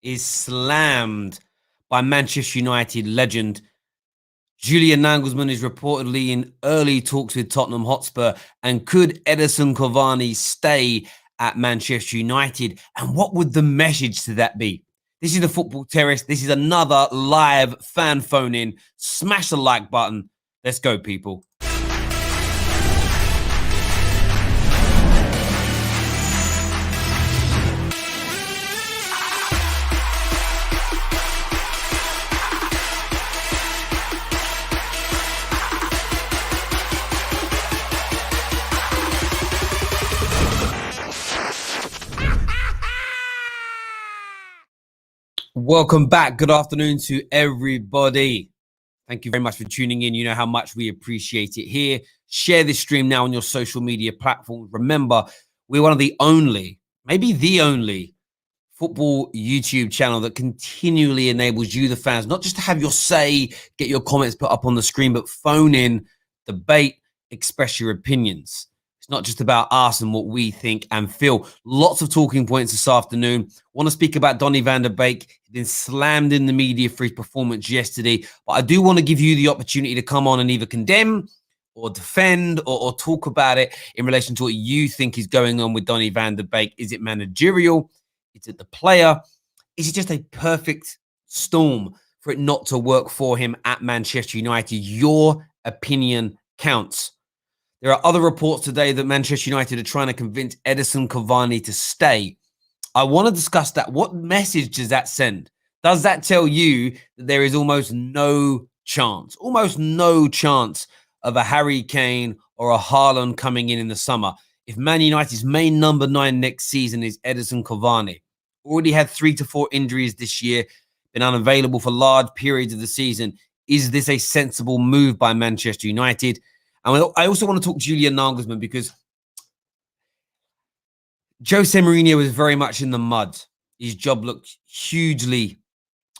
is slammed by Manchester United legend. Julian Nagelsmann is reportedly in early talks with Tottenham Hotspur. And could Edison Cavani stay at Manchester United? And what would the message to that be? This is the Football Terrace. This is another live fan phone in. Smash the like button. Let's go, people. Welcome back. Good afternoon to everybody. Thank you very much for tuning in. You know how much we appreciate it here. Share this stream now on your social media platforms. Remember, we're one of the only, maybe the only football YouTube channel that continually enables you, the fans, not just to have your say, get your comments put up on the screen, but phone in, debate, express your opinions. It's not just about us and what we think and feel. Lots of talking points this afternoon. Want to speak about Donny van de Beek. He's been slammed in the media for his performance yesterday. But I do want to give you the opportunity to come on and either condemn or defend or talk about it in relation to what you think is going on with Donny van de Beek. Is it managerial? Is it the player? Is it just a perfect storm for it not to work for him at Manchester United? Your opinion counts. There are other reports today that Manchester United are trying to convince Edison Cavani to stay. I want to discuss that. What message does that send? Does that tell you that there is almost no chance of a Harry Kane or a Haaland coming in the summer? If Man United's main number 9 next season is Edison Cavani, already had 3 to 4 injuries this year, been unavailable for large periods of the season, is this a sensible move by Manchester United? And I also want to talk Julian Nagelsmann because Jose Mourinho was very much in the mud. His job looked hugely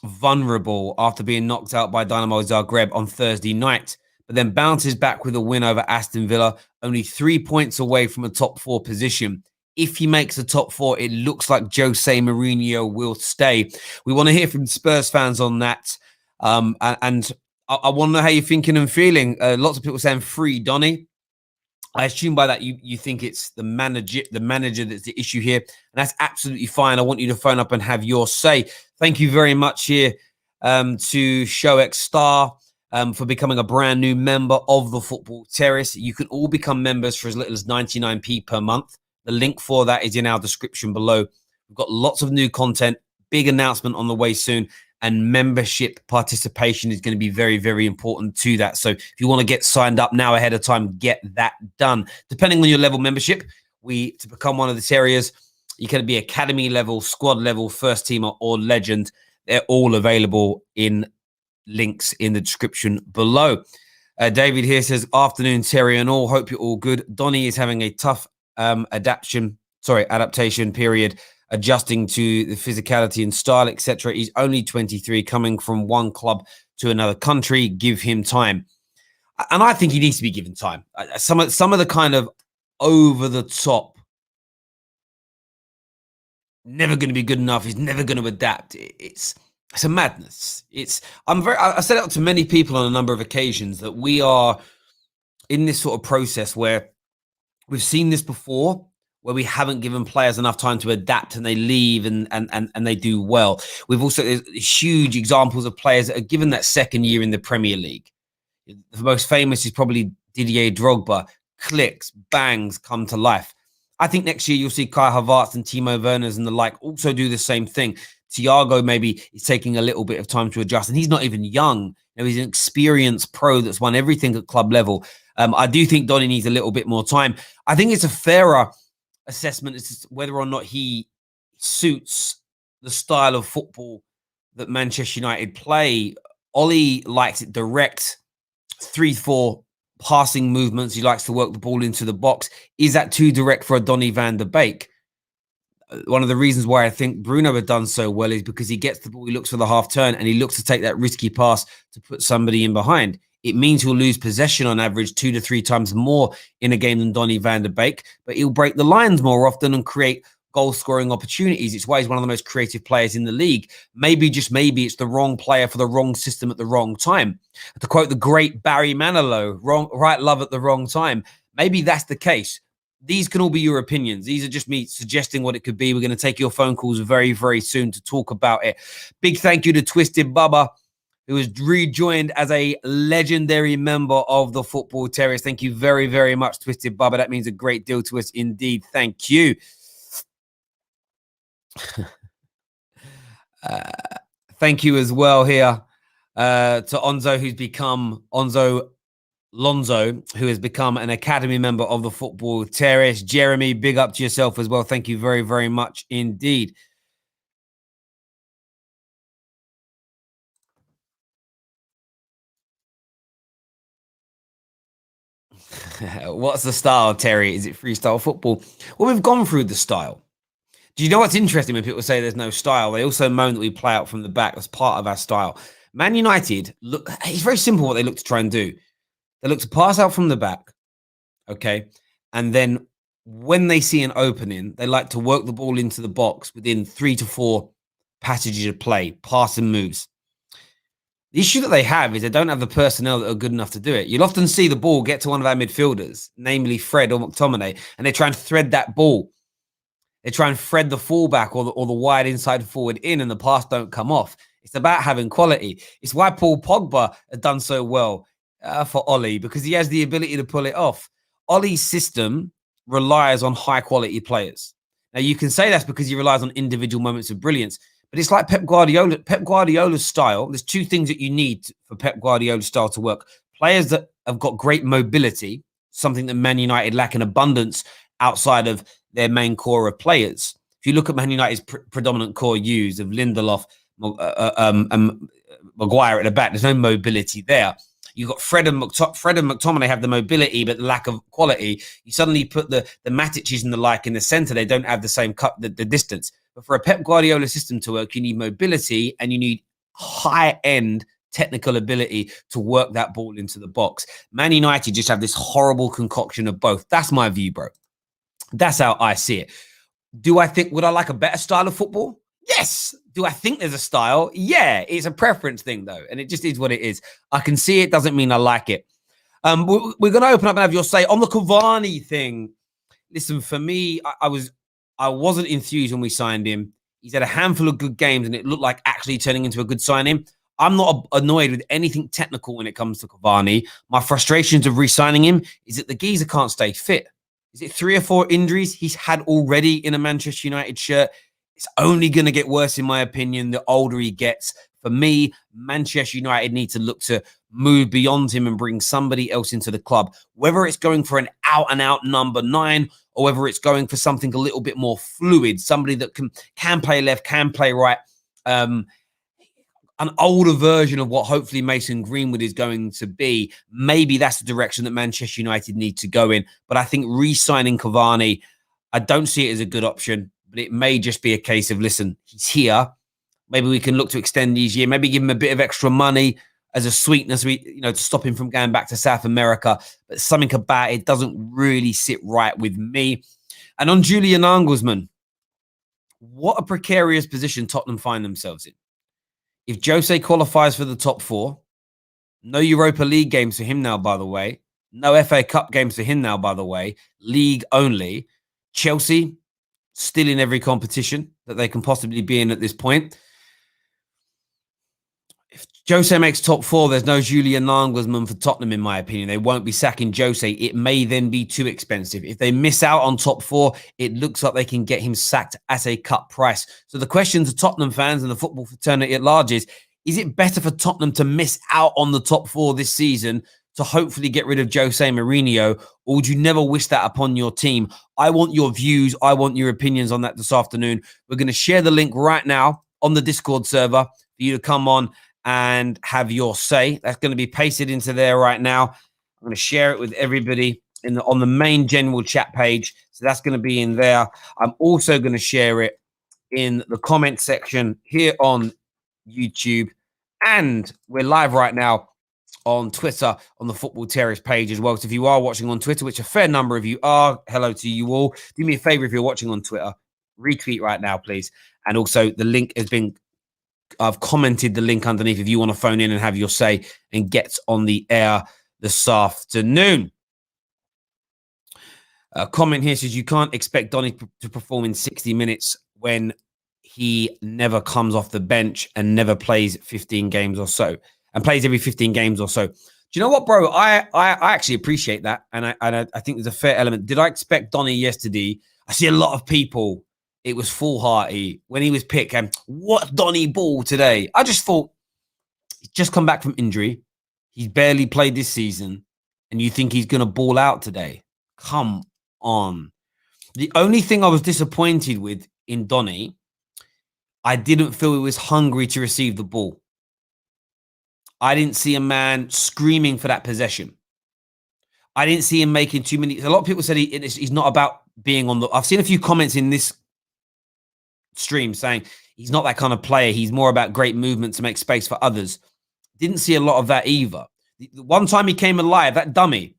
vulnerable after being knocked out by Dynamo Zagreb on Thursday night, but then bounces back with a win over Aston Villa, only 3 points away from a top 4 position. If he makes the top 4, it looks like Jose Mourinho will stay. We want to hear from Spurs fans on that. I want to know how you're thinking and feeling. Lots of people saying free Donny. I assume by that you think it's the manager that's the issue here. And that's absolutely fine. I want you to phone up and have your say. Thank you very much here to ShowX Star for becoming a brand new member of the Football Terrace. You can all become members for as little as 99p per month. The link for that is in our description below. We've got lots of new content, big announcement on the way soon. And membership participation is going to be very, very important to that. So if you want to get signed up now ahead of time, get that done. Depending on your level membership, to become one of the areas, you can be academy level, squad level, first teamer, or legend. They're all available in links in the description below. David here says, afternoon, Terry and all. Hope you're all good. Donny is having a tough adaptation period, adjusting to the physicality and style, etc. He's only 23, coming from one club to another country. Give him time. And I think he needs to be given time. Some of the kind of over the top, never going to be good enough, he's never going to adapt. It's a madness. I said it to many people on a number of occasions that we are in this sort of process where we've seen this before, where we haven't given players enough time to adapt and they leave and they do well. We've also, there's huge examples of players that are given that second year in the Premier League. The most famous is probably Didier Drogba. Clicks, bangs, come to life. I think next year you'll see Kai Havertz and Timo Werners and the like also do the same thing. Thiago maybe is taking a little bit of time to adjust, and he's not even young. He's an experienced pro that's won everything at club level. I do think Donny needs a little bit more time. I think it's a fairer assessment as to whether or not he suits the style of football that Manchester United play. Ollie likes it direct, 3-4 passing movements. He likes to work the ball into the box. Is that too direct for a Donny van de Beek? One of the reasons why I think Bruno had done so well is because he gets the ball, he looks for the half turn, and he looks to take that risky pass to put somebody in behind. It means he'll lose possession on average 2 to 3 times more in a game than Donny van de Beek, but he'll break the lines more often and create goal scoring opportunities. It's why he's one of the most creative players in the league. Maybe, just maybe, it's the wrong player for the wrong system at the wrong time. To quote the great Barry Manilow, right love at the wrong time. Maybe that's the case. These can all be your opinions. These are just me suggesting what it could be. We're going to take your phone calls very, very soon to talk about it. Big thank you to Twisted Bubba, who has rejoined as a legendary member of the Football Terrace. Thank you very, very much, Twisted Bubba. That means a great deal to us indeed. Thank you. Thank you as well here to Onzo, who's become Lonzo, who has become an Academy member of the Football Terrace. Jeremy, big up to yourself as well. Thank you very, very much indeed. What's the style, Terry? Is it freestyle football? Well, we've gone through the style. Do you know what's interesting when people say there's no style? They also moan that we play out from the back as part of our style. Man United, look, it's very simple what they look to try and do. They look to pass out from the back, okay? And then when they see an opening, they like to work the ball into the box within 3 to 4 passages of play, pass and moves. The issue that they have is they don't have the personnel that are good enough to do it. You'll often see the ball get to one of our midfielders, namely Fred or McTominay, and they try and thread that ball. They try and thread the fullback or the wide inside forward in, and the pass don't come off. It's about having quality. It's why Paul Pogba has done so well for Ollie, because he has the ability to pull it off. Ollie's system relies on high-quality players. Now, you can say that's because he relies on individual moments of brilliance, but it's like Pep Guardiola. Pep Guardiola's style, there's 2 things that you need for Pep Guardiola's style to work. Players that have got great mobility, something that Man United lack in abundance outside of their main core of players. If you look at Man United's predominant core use of Lindelof, Maguire at the back, there's no mobility there. You've got Fred and McTominay have the mobility, but the lack of quality. You suddenly put the Matiches and the like in the centre. They don't have the same cut, the distance. But for a Pep Guardiola system to work, you need mobility and you need high-end technical ability to work that ball into the box. Man United just have this horrible concoction of both. That's my view, bro. That's how I see it. Would I like a better style of football? Yes. Do I think there's a style? Yeah. It's a preference thing, though, and it just is what it is. I can see it, doesn't mean I like it. We're going to open up and have your say on the Cavani thing. Listen, for me, I wasn't enthused when we signed him. He's had a handful of good games, and it looked like actually turning into a good signing. I'm not annoyed with anything technical when it comes to Cavani. My frustrations of re-signing him is that the geezer can't stay fit. Is it 3 or 4 injuries he's had already in a Manchester United shirt? It's only going to get worse, in my opinion, the older he gets. For me, Manchester United need to look to move beyond him and bring somebody else into the club, whether it's going for an out-and-out number 9 or whether it's going for something a little bit more fluid, somebody that can play left, can play right, an older version of what hopefully Mason Greenwood is going to be. Maybe that's the direction that Manchester United need to go in. But I think re-signing Cavani, I don't see it as a good option. But it may just be a case of, listen, he's here. Maybe we can look to extend his year. Maybe give him a bit of extra money as a sweetness, to stop him from going back to South America. But something about it doesn't really sit right with me. And on Julian Nagelsmann, what a precarious position Tottenham find themselves in. If Jose qualifies for the top 4, no Europa League games for him now, by the way. No FA Cup games for him now, by the way. League only. Chelsea, still in every competition that they can possibly be in at this point. If Jose makes top 4, there's no Julian Nagelsmann for Tottenham, in my opinion. They won't be sacking Jose. It may then be too expensive. If they miss out on top 4, it looks like they can get him sacked at a cut price. So the question to Tottenham fans and the football fraternity at large is it better for Tottenham to miss out on the top 4 this season to hopefully get rid of Jose Mourinho, or would you never wish that upon your team? I want your views. I want your opinions on that this afternoon. We're going to share the link right now on the Discord server for you to come on and have your say. That's going to be pasted into there right now. I'm going to share it with everybody on the main general chat page. So that's going to be in there. I'm also going to share it in the comment section here on YouTube. And we're live right now on Twitter on the Football Terrace page as well. So if you are watching on Twitter, which a fair number of you are, hello to you all. Do me a favor if you're watching on Twitter. retweet right now, please. And also the link has been, I've commented the link underneath if you want to phone in and have your say and get on the air this afternoon. A comment here says you can't expect Donny to perform in 60 minutes when he never comes off the bench and never plays 15 games or so, and plays every 15 games or so. Do you know what, bro? I actually appreciate that, and I think there's a fair element. Did I expect Donny yesterday? I see a lot of people. It was foolhardy when he was picked. And what Donny ball today? I just thought he's just come back from injury. He's barely played this season, and you think he's going to ball out today? Come on. The only thing I was disappointed with in Donny, I didn't feel he was hungry to receive the ball. I didn't see a man screaming for that possession. I didn't see him making too many. A lot of people said he's not about being on the. I've seen a few comments in this stream saying he's not that kind of player. He's more about great movement to make space for others. Didn't see a lot of that either. The one time he came alive, that dummy,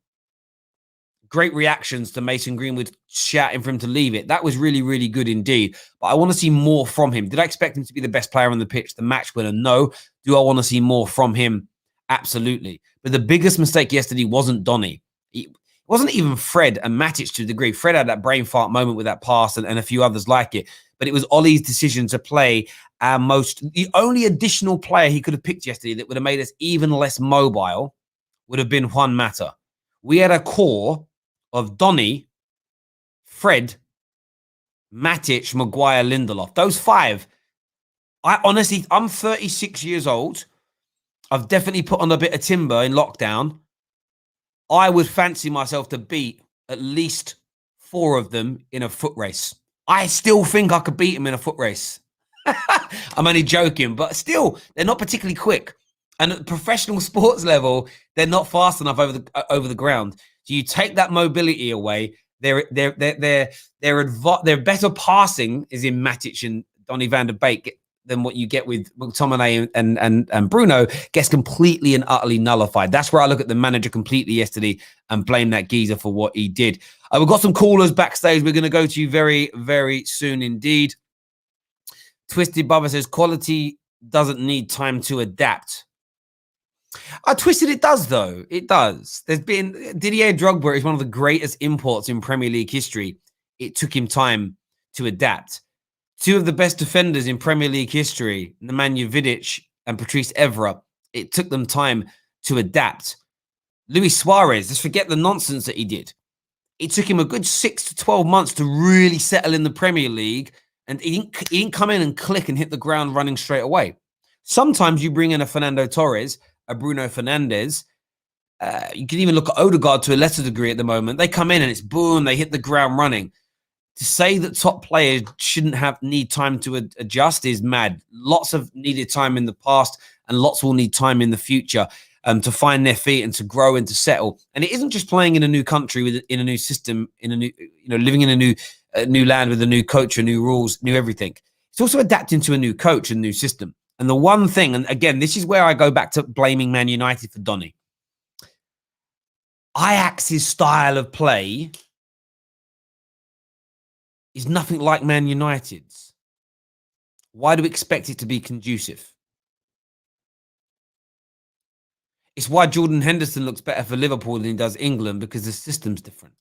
great reactions to Mason Greenwood shouting for him to leave it. That was really, really good indeed. But I want to see more from him. Did I expect him to be the best player on the pitch, the match winner? No. Do I want to see more from him? Absolutely. But the biggest mistake yesterday wasn't Donny. It wasn't even Fred and Matic to a degree. Fred had that brain fart moment with that pass and a few others like it. But it was Ollie's decision to play the only additional player he could have picked yesterday that would have made us even less mobile would have been Juan Mata. We had a core of Donny, Fred, Matic, Maguire, Lindelof. Those five. I'm 36 years old. I've definitely put on a bit of timber in lockdown. I would fancy myself to beat at least 4 of them in a foot race. I still think I could beat them in a foot race. I'm only joking, but still, they're not particularly quick. And at the professional sports level, they're not fast enough over the ground. So you take that mobility away. Their better passing is in Matic and Donny van der Beek than what you get with McTominay and Bruno. Gets completely and utterly nullified. That's where I look at the manager completely yesterday and blame that geezer for what he did. We've got some callers backstage. We're going to go to you very, very soon indeed. Twisted Bubba says quality doesn't need time to adapt. Twisted, it does, though. It does. There's been Didier Drogba is one of the greatest imports in Premier League history. It took him time to adapt. 2 of the best defenders in Premier League history, Nemanja Vidic and Patrice Evra, it took them time to adapt. Luis Suarez, just forget the nonsense that he did. It took him a good 6 to 12 months to really settle in the Premier League, and he didn't come in and click and hit the ground running straight away. Sometimes you bring in a Fernando Torres, a Bruno Fernandes. You can even look at Odegaard to a lesser degree at the moment. They come in and it's boom, they hit the ground running. To say that top players shouldn't need time to adjust is mad. Lots have needed time in the past, and lots will need time in the future to find their feet and to grow and to settle. And it isn't just playing in a new country, in a new system, in a new, living in a new land with a new coach, new rules, new everything. It's also adapting to a new coach and new system. And the one thing, and again, this is where I go back to blaming Man United for Donny. Ajax's style of play is nothing like Man United's. Why do we expect it to be conducive? It's why Jordan Henderson looks better for Liverpool than he does England, because the system's different.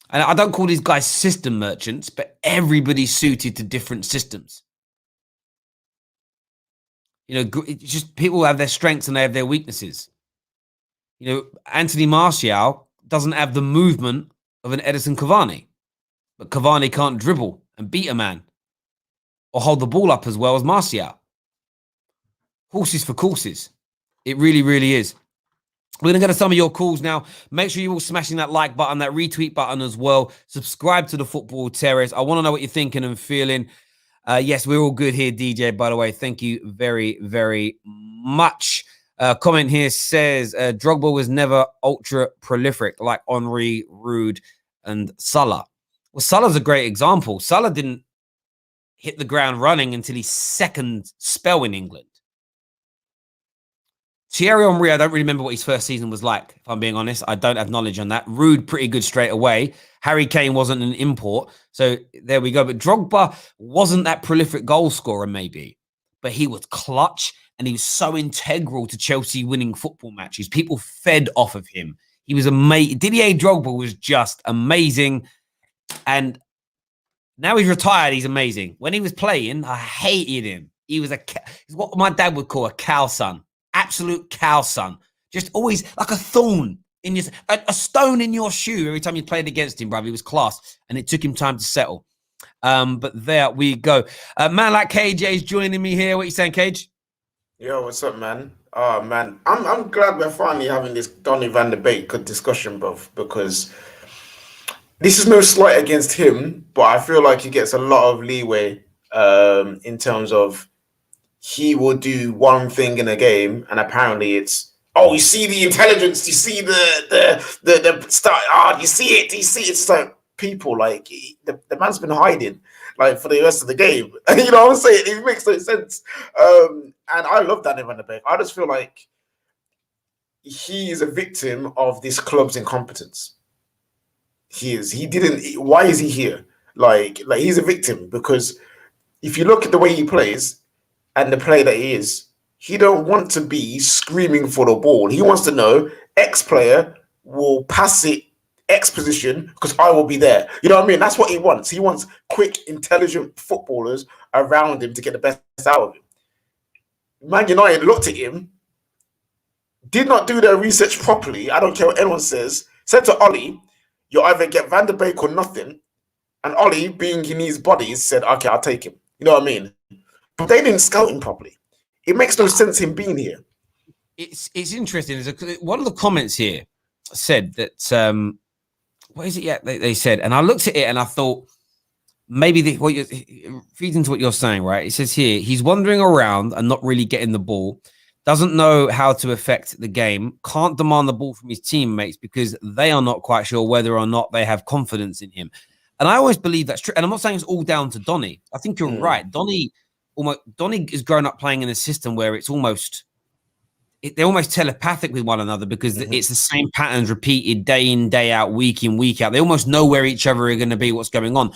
And I don't call these guys system merchants, but everybody's suited to different systems. It's just people have their strengths and they have their weaknesses. Anthony Martial doesn't have the movement of an Edison Cavani, but Cavani can't dribble and beat a man or hold the ball up as well as Martial. Horses for courses. It really, really is. We're going to go to some of your calls now. Make sure you're all smashing that like button, that retweet button as well. Subscribe to the Football Terrace. I want to know what you're thinking and feeling. Yes, we're all good here, DJ, by the way. Thank you very, very much. Comment here says, Drogba was never ultra prolific like Henry, Rude, and Salah. Well, Salah's a great example. Salah didn't hit the ground running until his second spell in England. Thierry Henry, I don't really remember what his first season was like, if I'm being honest. I don't have knowledge on that. Rude, pretty good straight away. Harry Kane wasn't an import. So there we go. But Drogba wasn't that prolific goal scorer, maybe. But he was clutch and he was so integral to Chelsea winning football matches. People fed off of him. He was amazing. Didier Drogba was just amazing. And now he's retired. He's amazing. When he was playing, I hated him. He's what my dad would call a cow son. Absolute cow son. Just always like a thorn in your, a stone in your shoe every time you played against him, brother. He was class, and it took him time to settle. But there we go. Man like KJ is joining me here. What are you saying, Cage? Yo, what's up, man? Oh man, I'm glad we're finally having this Donny van de Beek good discussion, bro, because this is no slight against him, but I feel like he gets a lot of leeway in terms of he will do one thing in a game, and apparently it's, oh, you see the intelligence, you see the start, you see it, it's like people like the man's been hiding like for the rest of the game. You know what I'm saying? It makes no sense. And I love Danny van der Beek. I just feel like he is a victim of this club's incompetence. He is. He didn't. Why is he here? Like he's a victim because if you look at the way he plays and the player that he is, he don't want to be screaming for the ball. He wants to know X player will pass it X position because I will be there. You know what I mean? That's what he wants. He wants quick, intelligent footballers around him to get the best out of him. Man United looked at him, did not do their research properly. I don't care what anyone says. Said to Ollie, you either get Van der Beek or nothing. And Ollie, being in his bodies, said, okay, I'll take him. You know what I mean? But they didn't scout him properly. It makes no sense him being here. It's interesting. One of the comments here said that, what is it? Yeah, they said, and I looked at it and I thought, maybe what you're feeds into what you're saying, right? It says here, he's wandering around and not really getting the ball, doesn't know how to affect the game, can't demand the ball from his teammates because they are not quite sure whether or not they have confidence in him. And I always believe that's true. And I'm not saying it's all down to Donny. I think you're right. Donny is grown up playing in a system where it's almost, they're almost telepathic with one another because it's the same patterns repeated day in, day out, week in, week out. They almost know where each other are going to be, what's going on.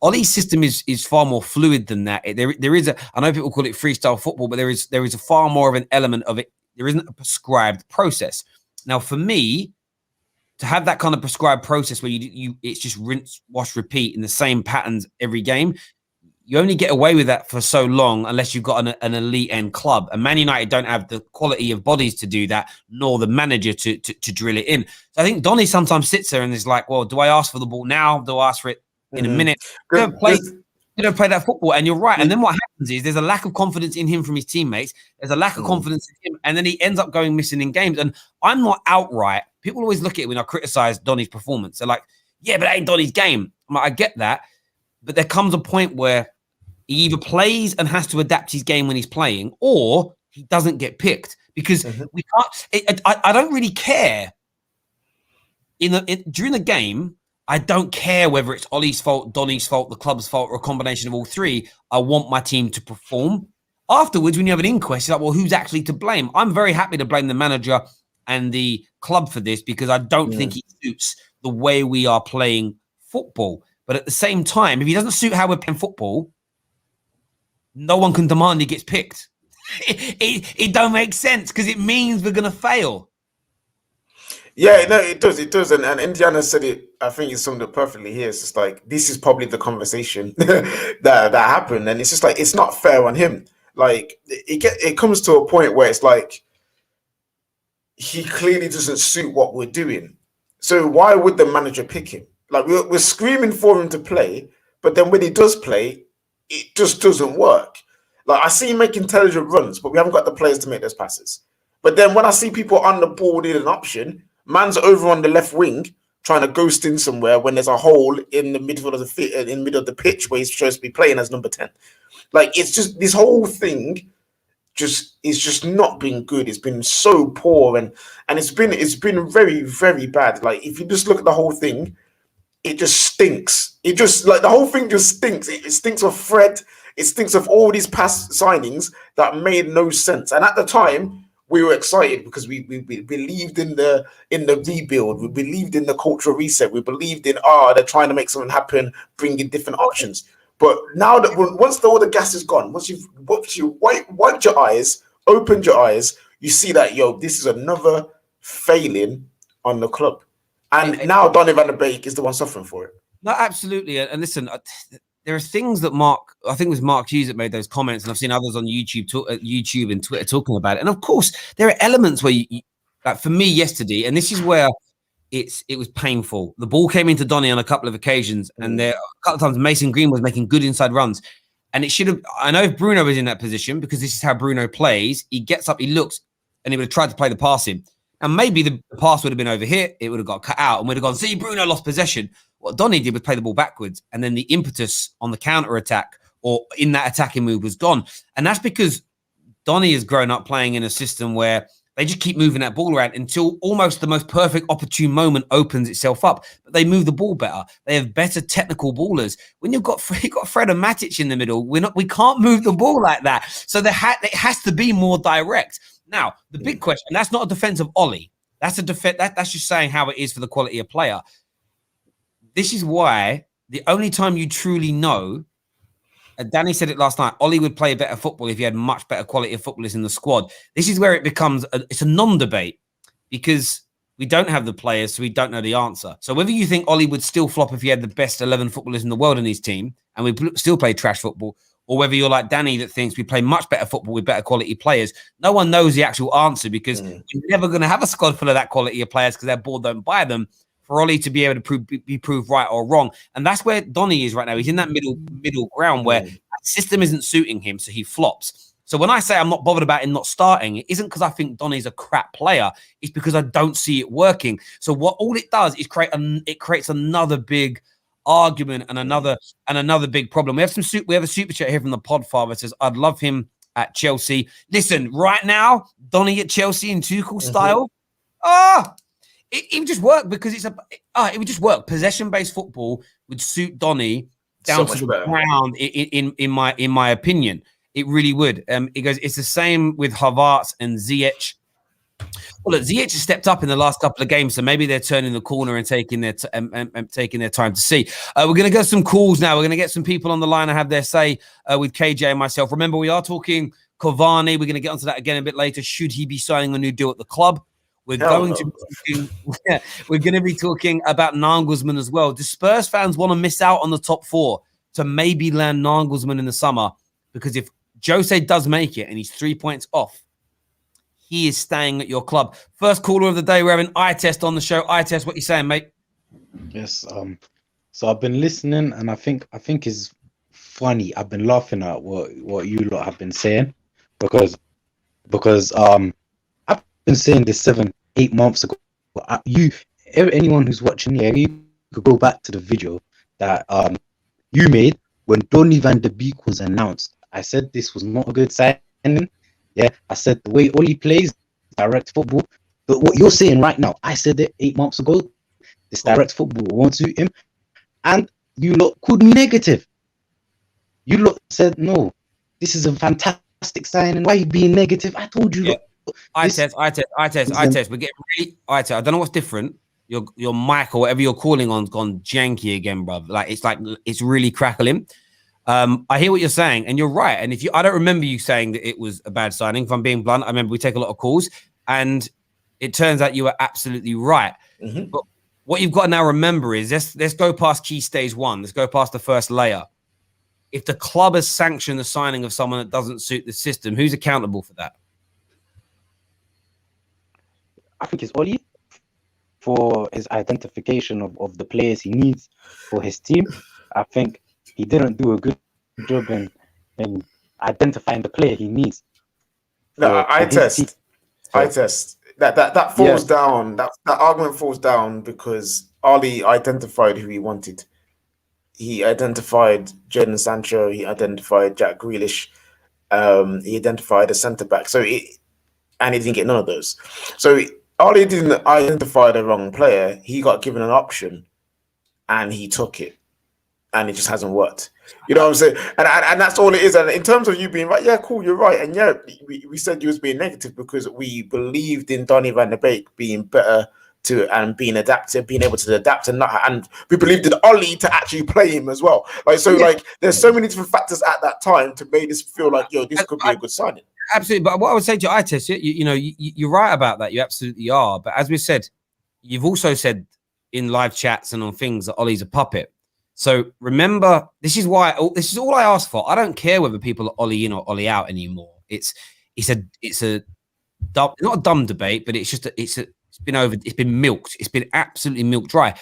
Ollie's system is far more fluid than that. There is I know people call it freestyle football, but there is a far more of an element of it. There isn't a prescribed process. Now, for me, to have that kind of prescribed process where it's just rinse, wash, repeat in the same patterns every game, you only get away with that for so long unless you've got an elite end club. And Man United don't have the quality of bodies to do that, nor the manager to drill it in. So I think Donny sometimes sits there and is like, well, do I ask for the ball now? Do I ask for it in a minute? They don't play that football. And you're right. And then what happens is there's a lack of confidence in him from his teammates. There's a lack of confidence in him. And then he ends up going missing in games. And I'm not outright. People always look at it when I criticize Donny's performance. They're like, yeah, but that ain't Donny's game. I'm like, I get that. But there comes a point where he either plays and has to adapt his game when he's playing, or he doesn't get picked because we can't. I don't really care. During the game, I don't care whether it's Ollie's fault, Donny's fault, the club's fault, or a combination of all three. I want my team to perform. Afterwards, when you have an inquest, it's like, well, who's actually to blame? I'm very happy to blame the manager and the club for this because I don't think he suits the way we are playing football. But at the same time, if he doesn't suit how we're playing football, no one can demand he gets picked. It don't make sense because it means we're going to fail. Yeah, no, it does. And Indiana said it, I think he summed it perfectly here. It's just like, this is probably the conversation that happened. And it's just like, it's not fair on him. Like, it comes to a point where it's like, he clearly doesn't suit what we're doing. So why would the manager pick him? Like, we're screaming for him to play, but then when he does play, it just doesn't work. Like, I see him make intelligent runs, but we haven't got the players to make those passes. But then when I see people on the ball need an option, man's over on the left wing trying to ghost in somewhere when there's a hole in the middle of the pitch where he's supposed to be playing as number 10. Like, it's just, this whole thing is just not been good. It's been so poor and it's been very, very bad. Like, if you just look at the whole thing, it just stinks. It just, like, the whole thing just stinks. It stinks of Fred. It stinks of all these past signings that made no sense. And at the time, we were excited because we believed in the rebuild. We believed in the cultural reset. We believed in they're trying to make something happen, bringing different options. But now that once all the gas is gone, once you wiped your eyes, opened your eyes, you see that this is another failing on the club, and now Donny van de Beek is the one suffering for it. No, absolutely. And listen, there are things that I think it was Mark Hughes that made those comments, and I've seen others on YouTube and Twitter talking about it. And of course, there are elements where you like for me yesterday, and this is where it was painful. The ball came into Donny on a couple of occasions, and there a couple of times Mason Green was making good inside runs. And it should have. I know if Bruno was in that position, because this is how Bruno plays, he gets up, he looks, and he would have tried to play the pass in. And maybe the pass would have been over here, it would have got cut out, and would have gone, see, Bruno lost possession. What Donny did was play the ball backwards, and then the impetus on the counter attack or in that attacking move was gone. And that's because Donny has grown up playing in a system where they just keep moving that ball around until almost the most perfect opportune moment opens itself up. But they move the ball better. They have better technical ballers. When you've got Fred and Matic in the middle, we can't move the ball like that. So it has to be more direct. Now, the big question, that's not a defense of Ollie. That's that's just saying how it is for the quality of player. This is why the only time you truly know, Danny said it last night, Ollie would play better football if he had much better quality of footballers in the squad. This is where it becomes, it's a non-debate because we don't have the players, so we don't know the answer. So whether you think Ollie would still flop if he had the best 11 footballers in the world in his team and we still play trash football, or whether you're like Danny that thinks we play much better football with better quality players, no one knows the actual answer because you're never going to have a squad full of that quality of players because their board don't buy them for Ollie to be able to be proved right or wrong. And that's where Donny is right now. He's in that middle ground where that system isn't suiting him, so he flops. So when I say I'm not bothered about him not starting, it isn't because I think Donny's a crap player. It's because I don't see it working. So what all it does is creates another big argument and another big problem. We have a super chat here from the Podfather that says, I'd love him at Chelsea. Listen, right now, Donny at Chelsea in Tuchel style. It would just work because it would just work. Possession-based football would suit Donny down to the ground. In my opinion, it really would. It goes. It's the same with Havertz and Ziyech. Well, look, Ziyech has stepped up in the last couple of games, so maybe they're turning the corner and taking their time to see. We're going to get some calls now. We're going to get some people on the line and have their say with KJ and myself. Remember, we are talking Cavani. We're going to get onto that again a bit later. Should he be signing a new deal at the club? We're going to be talking about Naglesmann as well. Do Spurs fans want to miss out on the top four to maybe land Naglesmann in the summer? Because if Jose does make it and he's 3 points off, he is staying at your club. First caller of the day, we're having I-Test on the show. I-Test, what you saying, mate? Yes. So I've been listening, and I think it's funny. I've been laughing at what you lot have been saying because I've been saying this 7-8 months ago. Anyone who's watching here, you could go back to the video that you made when Donny van de Beek was announced. I said this was not a good signing. Yeah, I said the way Ollie plays, direct football. But what you're saying right now, I said it 8 months ago. This direct football won't suit him, and you lot called me negative. You lot said no, this is a fantastic signing. Why are you being negative? I told you. Yeah. I test. We're getting really I don't know what's different. Your mic or whatever you're calling on's gone janky again, bruv. Like it's really crackling. I hear what you're saying, and you're right. And I don't remember you saying that it was a bad signing. If I'm being blunt, I remember we take a lot of calls, and it turns out you were absolutely right. Mm-hmm. But what you've got to now remember is let's go past key stage one. Let's go past the first layer. If the club has sanctioned the signing of someone that doesn't suit the system, who's accountable for that? I think it's Ollie for his identification of the players he needs for his team. I think he didn't do a good job in identifying the player he needs. No, I test. That falls down. That argument falls down because Ollie identified who he wanted. He identified Jadon Sancho. He identified Jack Grealish. He identified a centre back. And he didn't get none of those. So Ollie didn't identify the wrong player. He got given an option, and he took it. and it just hasn't worked. You know what I'm saying? And that's all it is. And in terms of you being right, yeah, cool, you're right. And yeah, we said you was being negative because we believed in Donny van de Beek being better and being adaptive, being able to adapt and we believed in Ollie to actually play him as well. Like there's so many different factors at that time to make us feel like, yo, this could be a good signing. Absolutely. But what I would say to you, I test it, you're right about that. You absolutely are. But as we said, you've also said in live chats and on things that Ollie's a puppet. So remember, this is all I ask for. I don't care whether people are Ollie in or Ollie out anymore. It's a dumb, not a dumb debate, but it's been milked. It's been absolutely milk dry.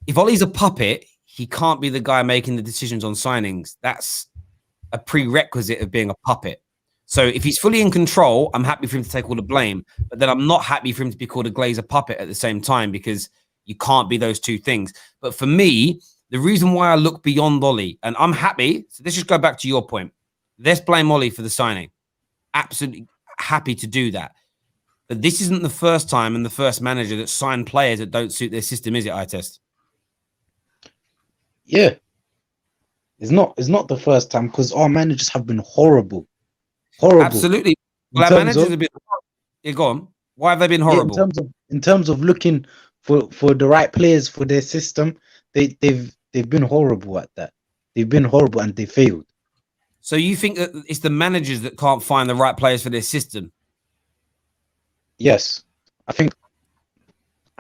If Ollie's a puppet, he can't be the guy making the decisions on signings. That's a prerequisite of being a puppet. So if he's fully in control, I'm happy for him to take all the blame, but then I'm not happy for him to be called a Glazer puppet at the same time, because you can't be those two things. But for me, the reason why I look beyond Ollie, and I'm happy, so let's just go back to your point. Let's blame Ollie for the signing. Absolutely happy to do that. But this isn't the first time and the first manager that signed players that don't suit their system, is it, I-Test? Yeah. It's not the first time, because our managers have been horrible. Horrible. Absolutely. Well, our managers have been... Yeah, go on. Why have they been horrible? Yeah, in terms of looking for the right players for their system, they've been horrible at that. They've been horrible and they failed. So you think that it's the managers that can't find the right players for their system? Yes. I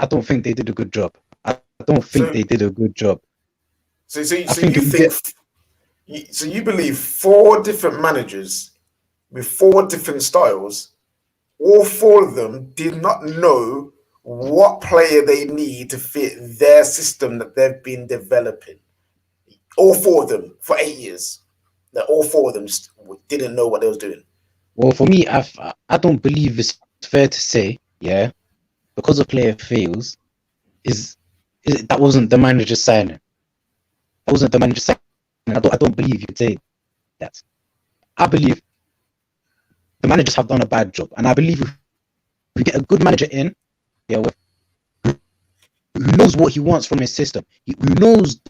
don't think they did a good job. I don't think they did a good job. So you believe 4 different managers with 4 different styles, all 4 of them did not know what player they need to fit their system that they've been developing. All 4 of them for 8 years. That all 4 of them just didn't know what they was doing. Well, for me, I don't believe it's fair to say, yeah, because a player fails, that wasn't the manager's signing. That wasn't the manager's signing. I don't believe you could say that. I believe the managers have done a bad job, and I believe if we get a good manager in, yeah, who knows what he wants from his system, who knows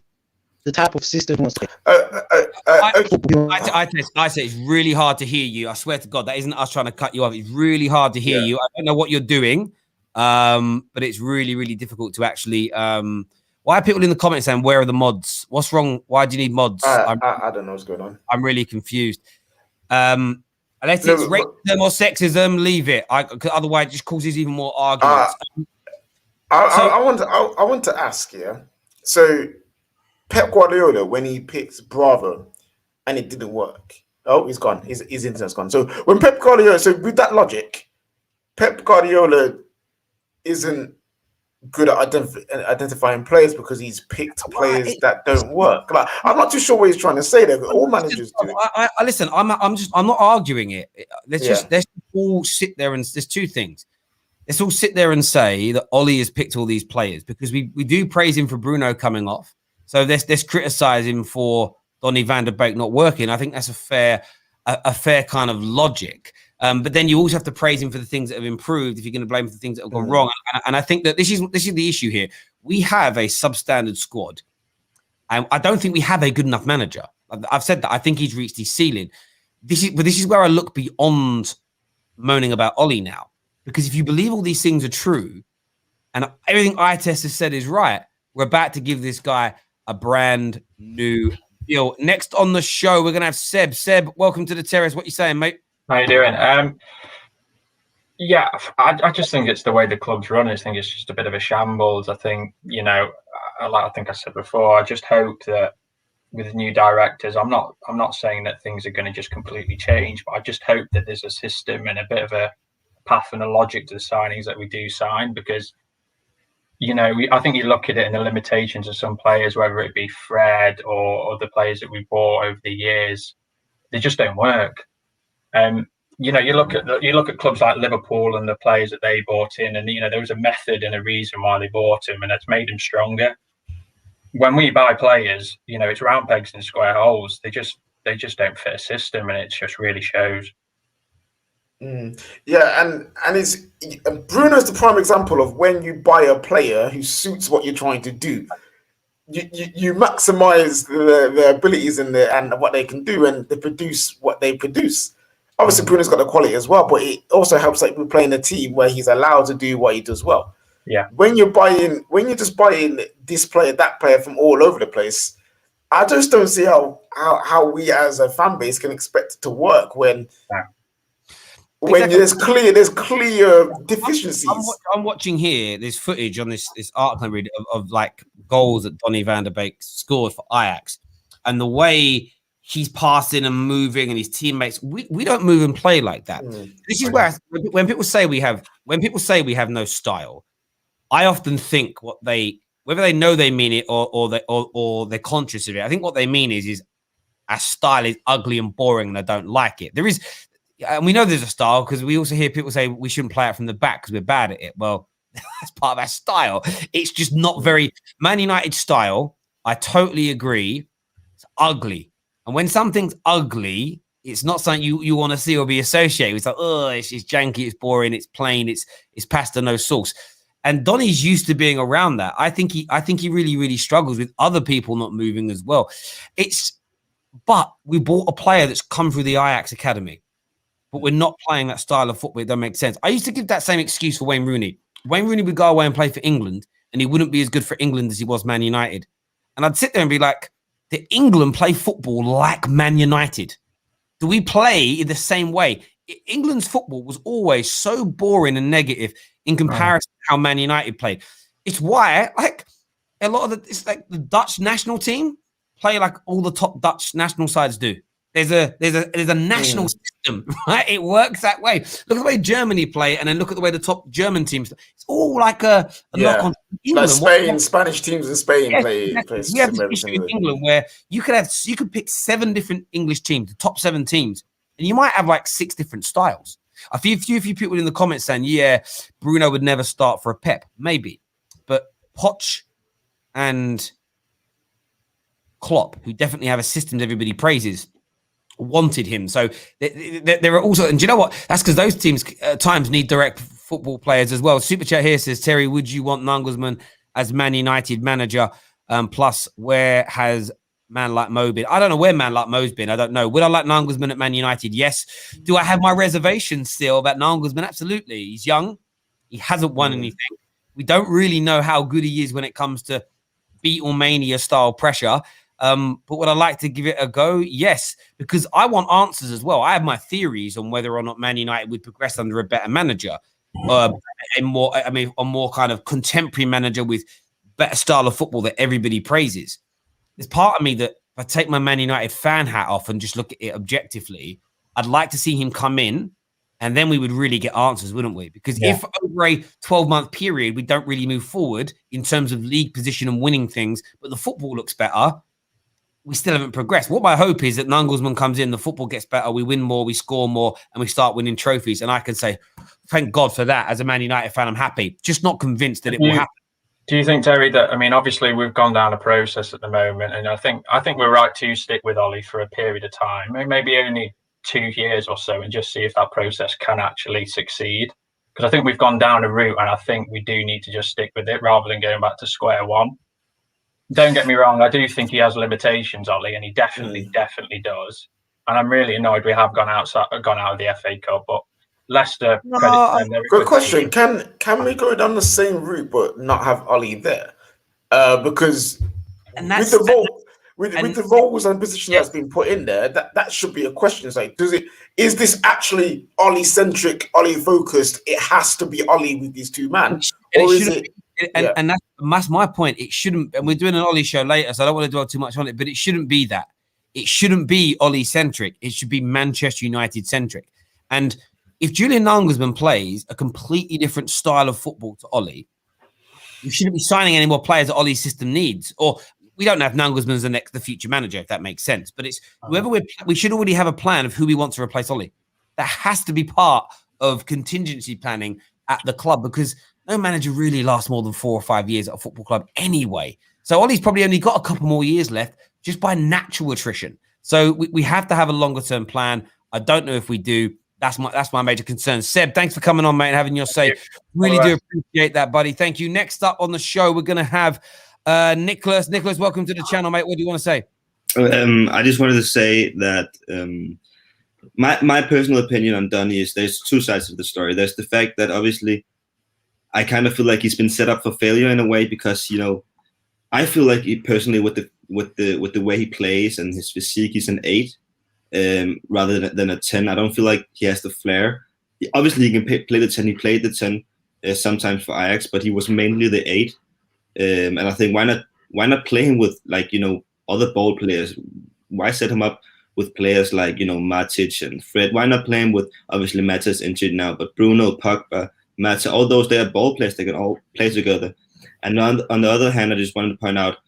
the type of system he wants to I say it's really hard to hear you. I swear to God, that isn't us trying to cut you off. It's really hard to hear you. I don't know what you're doing, but it's really, really difficult to actually... why are people in the comments saying, where are the mods? What's wrong? Why do you need mods? I don't know what's going on. I'm really confused. Unless it's racism or sexism, leave it. Otherwise, it just causes even more arguments. I want to ask, yeah. So Pep Guardiola, when he picked Bravo and it didn't work. Oh, he's gone. His internet's gone. So when Pep Guardiola, so with that logic, Pep Guardiola isn't good at identifying players because he's picked players that don't work. Like, I'm not too sure what he's trying to say there, but all managers do. Listen, I'm not arguing it. Let's all sit there, and there's 2 things. Let's all sit there and say that Ollie has picked all these players, because we do praise him for Bruno coming off. So let's criticize him for Donny van de Beek not working. I think that's a fair kind of logic. But then you also have to praise him for the things that have improved if you're going to blame him for the things that have gone wrong. And I think that this is the issue here. We have a substandard squad, and I don't think we have a good enough manager. I've said that. I think he's reached his ceiling. This is where I look beyond moaning about Ollie now, because if you believe all these things are true, and everything I-Test has said is right, we're about to give this guy a brand new deal. Next on the show, we're going to have Seb. Seb, welcome to the terrace. What you saying, mate? How you doing? Yeah, I just think it's the way the club's run. I think it's just a bit of a shambles. I think, I think I said before, I just hope that with new directors, I'm not saying that things are going to just completely change, but I just hope that there's a system and a bit of a path and a logic to the signings that we do sign, because I think you look at it in the limitations of some players, whether it be Fred or other players that we bought over the years, they just don't work. You look at clubs like Liverpool and the players that they bought in, and there was a method and a reason why they bought them, and it's made them stronger. When we buy players, it's round pegs and square holes. They just don't fit a system, and it just really shows. Yeah, and Bruno's the prime example of when you buy a player who suits what you're trying to do. you maximize the abilities and what they can do, and they produce what they produce. Obviously, Bruno's got the quality as well, but it also helps like we're playing a team where he's allowed to do what he does well. Yeah. When you're just buying this player, that player from all over the place, I just don't see how we as a fan base can expect it to work when there's clear deficiencies. I'm watching here. There's footage on this article I read of like goals that Donny van de Beek scored for Ajax, and the way he's passing and moving, and his teammates. We don't move and play like that. This is where when people say we have no style, I often think whether they know they mean it or they're conscious of it. I think what they mean is our style is ugly and boring, and I don't like it. There is. And we know there's a style because we also hear people say we shouldn't play it from the back because we're bad at it. Well, that's part of our style. It's just not very Man United style. I totally agree. It's ugly. And when something's ugly, it's not something you want to see or be associated with. It's like, oh, it's janky, it's boring, it's plain, it's pasta, no sauce. And Donny's used to being around that. I think he really, really struggles with other people not moving as well. But we bought a player that's come through the Ajax academy. But we're not playing that style of football. It doesn't make sense. I used to give that same excuse for Wayne Rooney. Wayne Rooney would go away and play for England, and he wouldn't be as good for England as he was Man United. And I'd sit there and be like, did England play football like Man United? Do we play in the same way? England's football was always so boring and negative in comparison to how Man United played. It's why, like, a lot of it's like the Dutch national team play like all the top Dutch national sides do. There's a national system, right? It works that way. Look at the way Germany play, and then look at the way the top German teams. It's all like a knock on England. Like Spain, Spanish teams in Spain play. We have this issue in England where you could pick 7 different English teams, the top 7 teams, and you might have like 6 different styles. A few people in the comments saying, yeah, Bruno would never start for a Pep, maybe, but Poch and Klopp, who definitely have a system that everybody praises, wanted him. So there are also, and do you know what? That's because those teams at times need direct football players as well. Super Chat here says, Terry, would you want Nagelsmann as Man United manager? Plus, where has man like Mo been? I don't know where man like Mo's been. I don't know. Would I like Nagelsmann at Man United? Yes. Do I have my reservations still about Nagelsmann? Absolutely. He's young. He hasn't won anything. We don't really know how good he is when it comes to Beatlemania style pressure. But would I like to give it a go? Yes, because I want answers as well. I have my theories on whether or not Man United would progress under a better manager, a more kind of contemporary manager with better style of football that everybody praises. There's part of me that if I take my Man United fan hat off and just look at it objectively, I'd like to see him come in, and then we would really get answers, wouldn't we? Because if over a 12-month period we don't really move forward in terms of league position and winning things, but the football looks better, we still haven't progressed. What my hope is that Nagelsmann comes in, the football gets better, we win more, we score more, and we start winning trophies. And I can say, thank God for that. As a Man United fan, I'm happy. Just not convinced that it will happen. Do you think, Terry, that, I mean, obviously we've gone down a process at the moment, and I think we're right to stick with Ollie for a period of time, maybe only 2 years or so, and just see if that process can actually succeed. Because I think we've gone down a route, and I think we do need to just stick with it rather than going back to square one. Don't get me wrong, I do think he has limitations, Ollie, and he definitely does. And I'm really annoyed we have gone out of the FA Cup, but Leicester. Good question. Can we go down the same route but not have Ollie there? Because with the roles and position that's been put in there, that should be a question. It's like, is this actually Ollie centric, Ollie focused? It has to be Ollie with these 2 men, or is it? And that's my point. It shouldn't, and we're doing an Ollie show later, so I don't want to dwell too much on it, but it shouldn't be that. It shouldn't be Ollie centric. It should be Manchester United centric. And if Julian Nagelsmann plays a completely different style of football to Ollie, we shouldn't be signing any more players that Ollie's system needs. Or we don't have Nagelsmann as the future manager, if that makes sense. But it's whoever we should already have a plan of who we want to replace Ollie. That has to be part of contingency planning at the club, because no manager really lasts more than 4 or 5 years at a football club anyway. So Ollie's probably only got a couple more years left just by natural attrition. So we have to have a longer term plan. I don't know if we do. That's my major concern. Seb, thanks for coming on, mate, and having your say. Really do appreciate that, buddy. Thank you. Next up on the show, we're going to have Nicholas, welcome to the channel, mate. What do you want to say? I just wanted to say that my personal opinion on Donny is there's two sides of the story. There's the fact that obviously I kind of feel like he's been set up for failure in a way because I feel like he personally with the way he plays and his physique, he's an 8 rather than a 10. I don't feel like he has the flair. Obviously, he can play the 10. He played the 10 sometimes for Ajax, but he was mainly the 8. And I think why not play him with other ball players? Why set him up with players like Matic and Fred? Why not play him with obviously Mata's injured now, but Bruno, Pogba, Mata, all those they are ball players. They can all play together. And on the other hand, I just wanted to point out,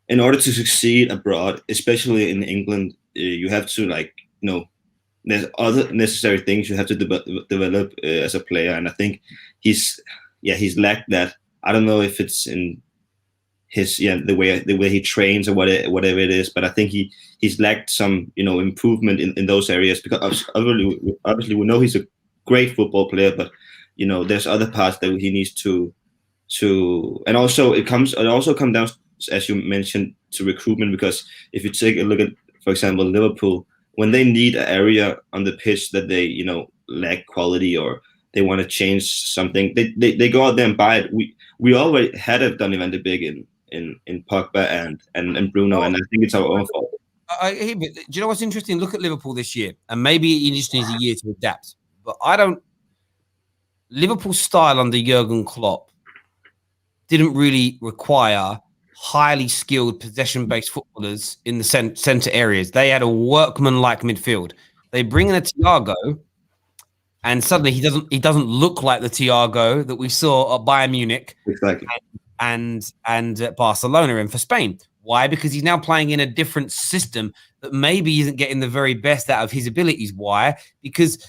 in order to succeed abroad, especially in England, you have to there's other necessary things you have to develop as a player, and I think he's lacked that. I don't know if it's in his the way he trains or whatever it is, but I think he's lacked some improvement in those areas, because obviously we know he's a great football player, but there's other parts that he needs to and also it also comes down, as you mentioned, to recruitment, because if you take a look at, for example, Liverpool, when they need an area on the pitch that they lack quality or they want to change something, they go out there and buy it. We already had a Donny van de Beek in Pogba and Bruno, and I think it's our own fault. But do you know what's interesting? Look at Liverpool this year, and maybe it just needs a year to adapt. But Liverpool's style under Jurgen Klopp didn't really require highly skilled possession-based footballers in the centre areas. They had a workman-like midfield. They bring in a Thiago, and suddenly he doesn't look like the Thiago that we saw at Bayern Munich, exactly, and at Barcelona and for Spain. Why? Because he's now playing in a different system that maybe isn't getting the very best out of his abilities. Why? Because,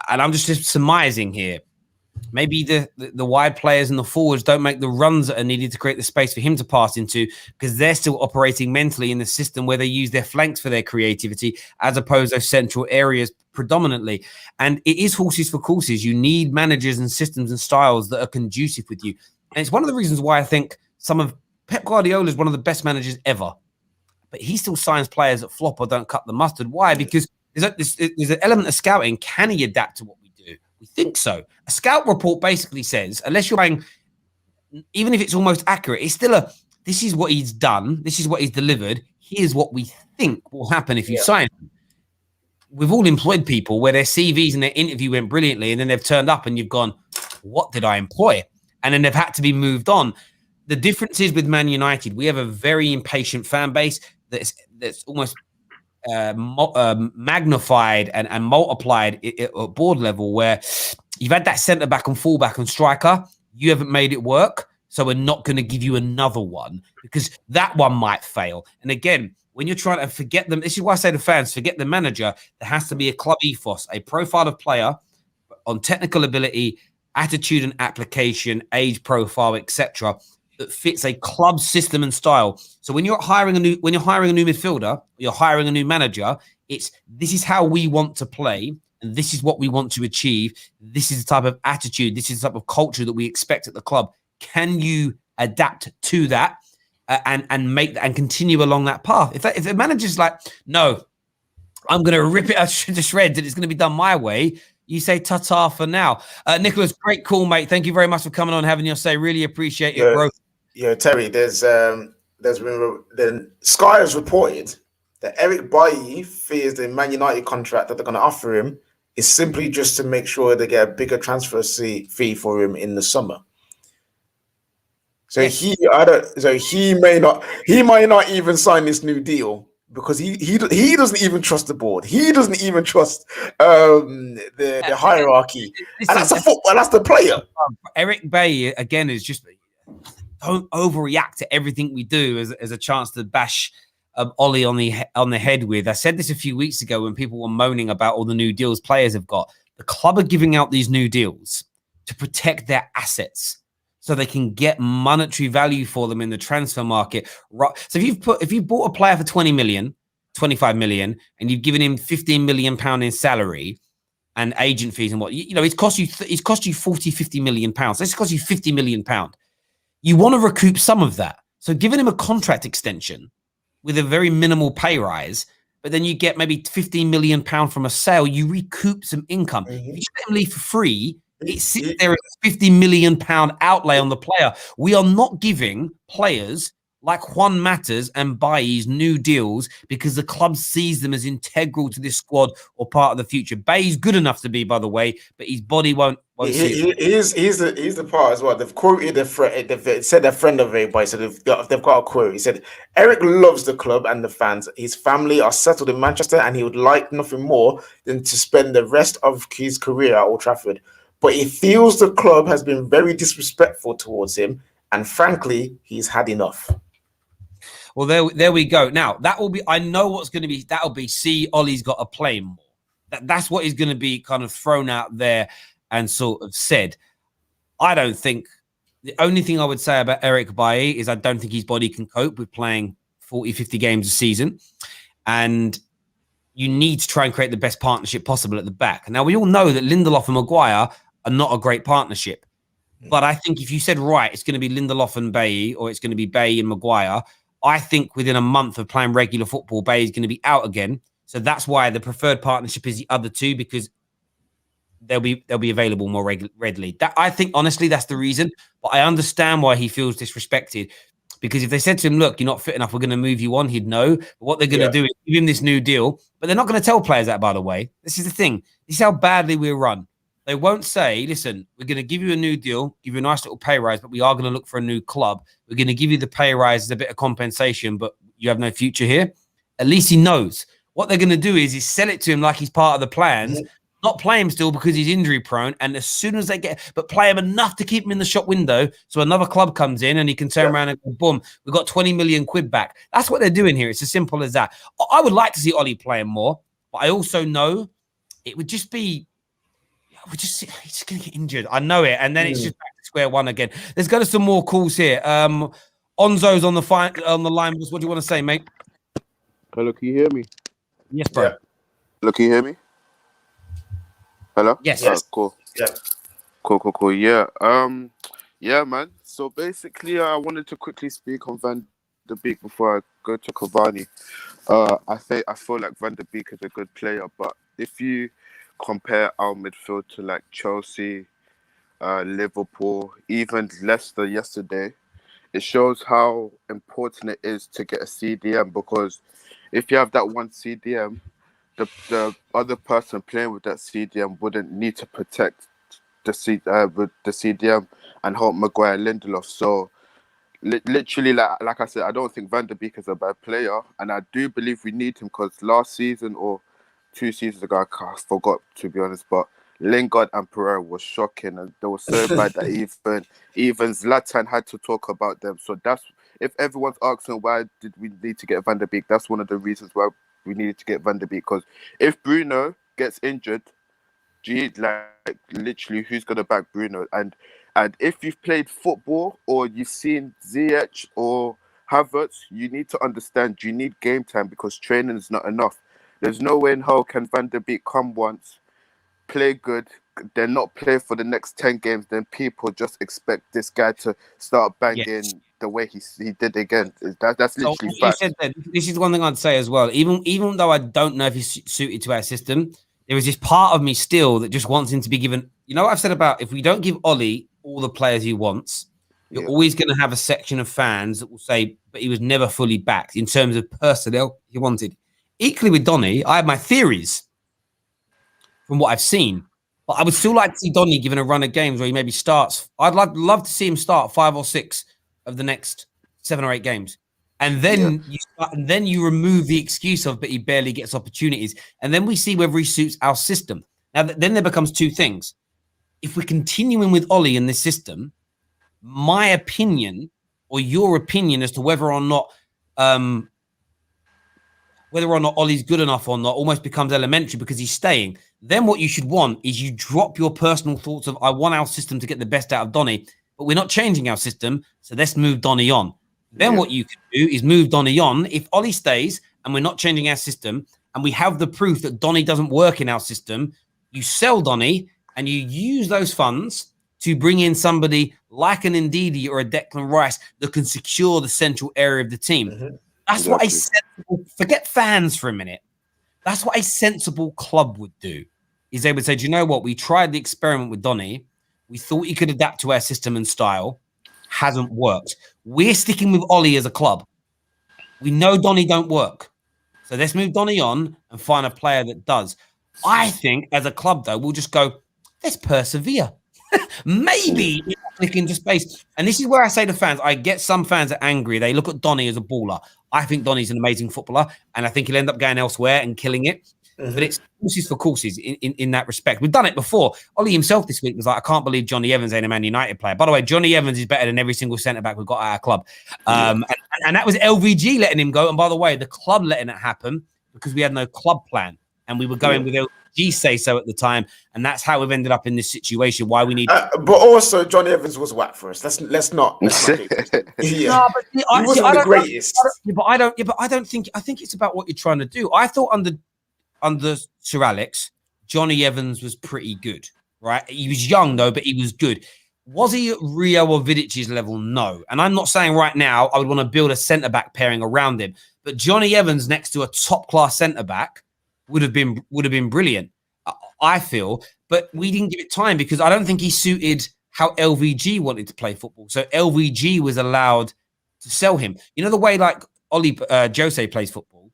and I'm just surmising here, maybe the wide players and the forwards don't make the runs that are needed to create the space for him to pass into, because they're still operating mentally in the system where they use their flanks for their creativity as opposed to those central areas predominantly. And it is horses for courses. You need managers and systems and styles that are conducive with you. And it's one of the reasons why I think Pep Guardiola is one of the best managers ever, but he still signs players that flop or don't cut the mustard. Why? Because there's an element of scouting. Can he adapt to what we do? We think so. A scout report basically says, unless you're buying, even if it's almost accurate, it's still this is what he's done, this is what he's delivered, here's what we think will happen if you sign him. We've all employed people where their CVs and their interview went brilliantly, and then they've turned up and you've gone, what did I employ? And then they've had to be moved on. The difference is with Man United, we have a very impatient fan base that's almost magnified and multiplied at board level, where you've had that centre back and full back and striker. You haven't made it work, so we're not going to give you another one because that one might fail. And again, when you're trying to forget them, this is why I say to fans, forget the manager. There has to be a club ethos, a profile of player on technical ability, attitude and application, age profile, etc., that fits a club system and style. So when you're hiring a new midfielder, you're hiring a new manager, this is how we want to play, and this is what we want to achieve. This is the type of attitude, this is the type of culture that we expect at the club. Can you adapt to that and make and continue along that path? If the manager's like, no, I'm going to rip it to shreds and it's going to be done my way, you say ta-ta for now. Nicholas, great call, mate. Thank you very much for coming on, having your say. Really appreciate it, bro. Yeah, Terry, there's been Sky has reported that Eric Bailly fears the Man United contract that they're going to offer him is simply just to make sure they get a bigger transfer fee for him in the summer. So he might not even sign this new deal because he doesn't even trust the board. He doesn't even trust the hierarchy. And that's the player. Eric Bailly again is just. Don't overreact to everything we do as a chance to bash Ollie on the head with. I said this a few weeks ago when people were moaning about all the new deals players have got. The club are giving out these new deals to protect their assets so they can get monetary value for them in the transfer market. So if you bought a player for 20 million, 25 million, and you've given him 15 million pound in salary and agent fees and what, it's cost you 40, 50 million pounds. This cost you 50 million pound. You want to recoup some of that. So giving him a contract extension with a very minimal pay rise, but then you get maybe £15 million from a sale, you recoup some income. If you let him leave for free, it sits there as a £50 million outlay on the player. We are not giving players like Juan Matters and Bailly's new deals because the club sees them as integral to this squad or part of the future. Bailly's good enough to be, by the way, but his body won't see it. He's the part as well. They've quoted they've said a friend of everybody, so they've got a quote. He said, Eric loves the club and the fans. His family are settled in Manchester and he would like nothing more than to spend the rest of his career at Old Trafford. But he feels the club has been very disrespectful towards him, and frankly, he's had enough. Well, there we go. Now, that will be, I know what's going to be, that'll be, see, Ollie's got to play more. That's what is going to be kind of thrown out there and sort of said. I don't think, the only thing I would say about Eric Bailly is I don't think his body can cope with playing 40, 50 games a season. And you need to try and create the best partnership possible at the back. Now, we all know that Lindelof and Maguire are not a great partnership. But I think if you said, right, it's going to be Lindelof and Bailly, or it's going to be Bailly and Maguire, I think within a month of playing regular football, Bailly is going to be out again. So that's why the preferred partnership is the other two, because they'll be available more readily. That, I think, honestly, that's the reason. But I understand why he feels disrespected, because if they said to him, look, you're not fit enough, we're going to move you on, he'd know. But what they're going to do is give him this new deal. But they're not going to tell players that, by the way. This is the thing. This is how badly we're run. They won't say, listen, we're going to give you a new deal, give you a nice little pay rise, but we are going to look for a new club. We're going to give you the pay rise as a bit of compensation, but you have no future here. At least he knows. What they're going to do is sell it to him like he's part of the plans, not play him still because he's injury prone. And as soon as they but play him enough to keep him in the shop window so another club comes in and he can turn around and go, boom, we've got 20 million quid back. That's what they're doing here. It's as simple as that. I would like to see Ollie playing more, but I also know it would just be, he's just going to get injured. I know it. And then it's just back to square one again. Let's go to some more calls here. Onzo's on the line. What do you want to say, mate? Hello, can you hear me? Yes, bro. Yeah. Hello, can you hear me? Hello? Yes. Cool. Yeah. Cool. Yeah. Yeah, man. So basically, I wanted to quickly speak on Van der Beek before I go to Cavani. I feel like Van der Beek is a good player, but if you compare our midfield to like Chelsea, Liverpool, even Leicester yesterday, it shows how important it is to get a CDM, because if you have that one CDM, the other person playing with that CDM wouldn't need to protect with the CDM and help Maguire and Lindelof. So literally, like I said, I don't think Van der Beek is a bad player, and I do believe we need him, because last season or 2 seasons ago, I forgot, to be honest, but Lingard and Pereira was shocking, and they were so bad that even Zlatan had to talk about them. So that's, if everyone's asking why did we need to get Van der Beek, that's one of the reasons why we needed to get Van der Beek. Because if Bruno gets injured, literally, who's gonna back Bruno? And if you've played football or you've seen Ziyech or Havertz, you need to understand you need game time, because training is not enough. There's no way in hell can Van der Beek come once, play good, then not play for the next 10 games, then people just expect this guy to start banging the way he did again. That's literally fact. Said that, this is one thing I'd say as well. Even though I don't know if he's suited to our system, there is this part of me still that just wants him to be given. You know what I've said about, if we don't give Ollie all the players he wants, you're always going to have a section of fans that will say, but he was never fully backed in terms of personnel he wanted. Equally with Donny, I have my theories from what I've seen, but I would still like to see Donny given a run of games where he maybe starts. I'd love to see him start 5 or 6 of the next 7 or 8 games, and then you remove the excuse of, but he barely gets opportunities, and then we see whether he suits our system. Now, then there becomes 2 things. If we're continuing with Ollie in this system, my opinion or your opinion as to whether or not Ollie's good enough or not almost becomes elementary because he's staying. Then what you should want is you drop your personal thoughts of, I want our system to get the best out of Donny, but we're not changing our system, so let's move Donny on. Then what you can do is move Donny on. If Ollie stays and we're not changing our system and we have the proof that Donny doesn't work in our system, you sell Donny and you use those funds to bring in somebody like an Ndidi or a Declan Rice that can secure the central area of the team. Mhm. That's what a Exactly. sensible, forget fans for a minute. That's what a sensible club would do. Is they would say, do you know what? We tried the experiment with Donny. We thought he could adapt to our system and style. Hasn't worked. We're sticking with Ollie as a club. We know Donny don't work. So let's move Donny on and find a player that does. I think as a club, though, we'll just go, let's persevere. Maybe it's click into space. And this is where I say to fans, I get some fans are angry. They look at Donny as a baller. I think Donny's an amazing footballer, and I think he'll end up going elsewhere and killing it. Mhm. But it's courses for courses in that respect. We've done it before. Ollie himself this week was like, I can't believe Johnny Evans ain't a Man United player. By the way, Johnny Evans is better than every single centre-back we've got at our club. And that was LVG letting him go. And by the way, the club letting it happen because we had no club plan. And we were going with LVG say so at the time. And that's how we've ended up in this situation. Why we need... But also, Johnny Evans was whack for us. Let's not. Yeah. No, but He wasn't the greatest. I don't think it's about what you're trying to do. I thought under Sir Alex, Johnny Evans was pretty good, right? He was young though, but he was good. Was he at Rio or Vidic's level? No. And I'm not saying right now I would want to build a centre-back pairing around him, but Johnny Evans next to a top-class centre-back would have been brilliant, I feel. But we didn't give it time because I don't think he suited how LVG wanted to play football. So LVG was allowed to sell him. You know the way like Jose plays football?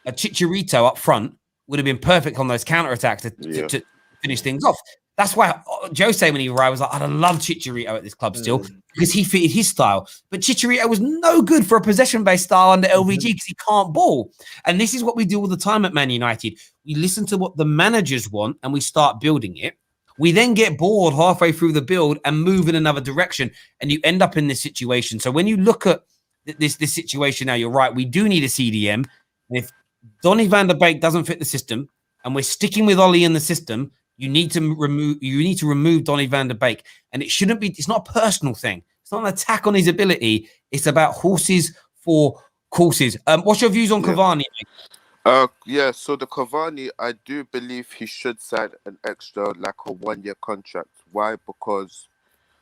A Chicharito up front would have been perfect on those counter-attacks to finish things off. That's why Jose, when he arrived, was like, I'd love Chicharito at this club still because he fitted his style. But Chicharito was no good for a possession-based style under LVG because he can't ball. And this is what we do all the time at Man United. We listen to what the managers want and we start building it. We then get bored halfway through the build and move in another direction. And you end up in this situation. So when you look at this situation now, you're right. We do need a CDM. And if Donny van der Beek doesn't fit the system, and we're sticking with Ollie in the system, you need to remove Donny van der Beek. And it's not a personal thing. It's not an attack on his ability. It's about horses for courses. What's your views on Cavani? So the Cavani, I do believe he should sign an extra, like a 1-year contract. Why? Because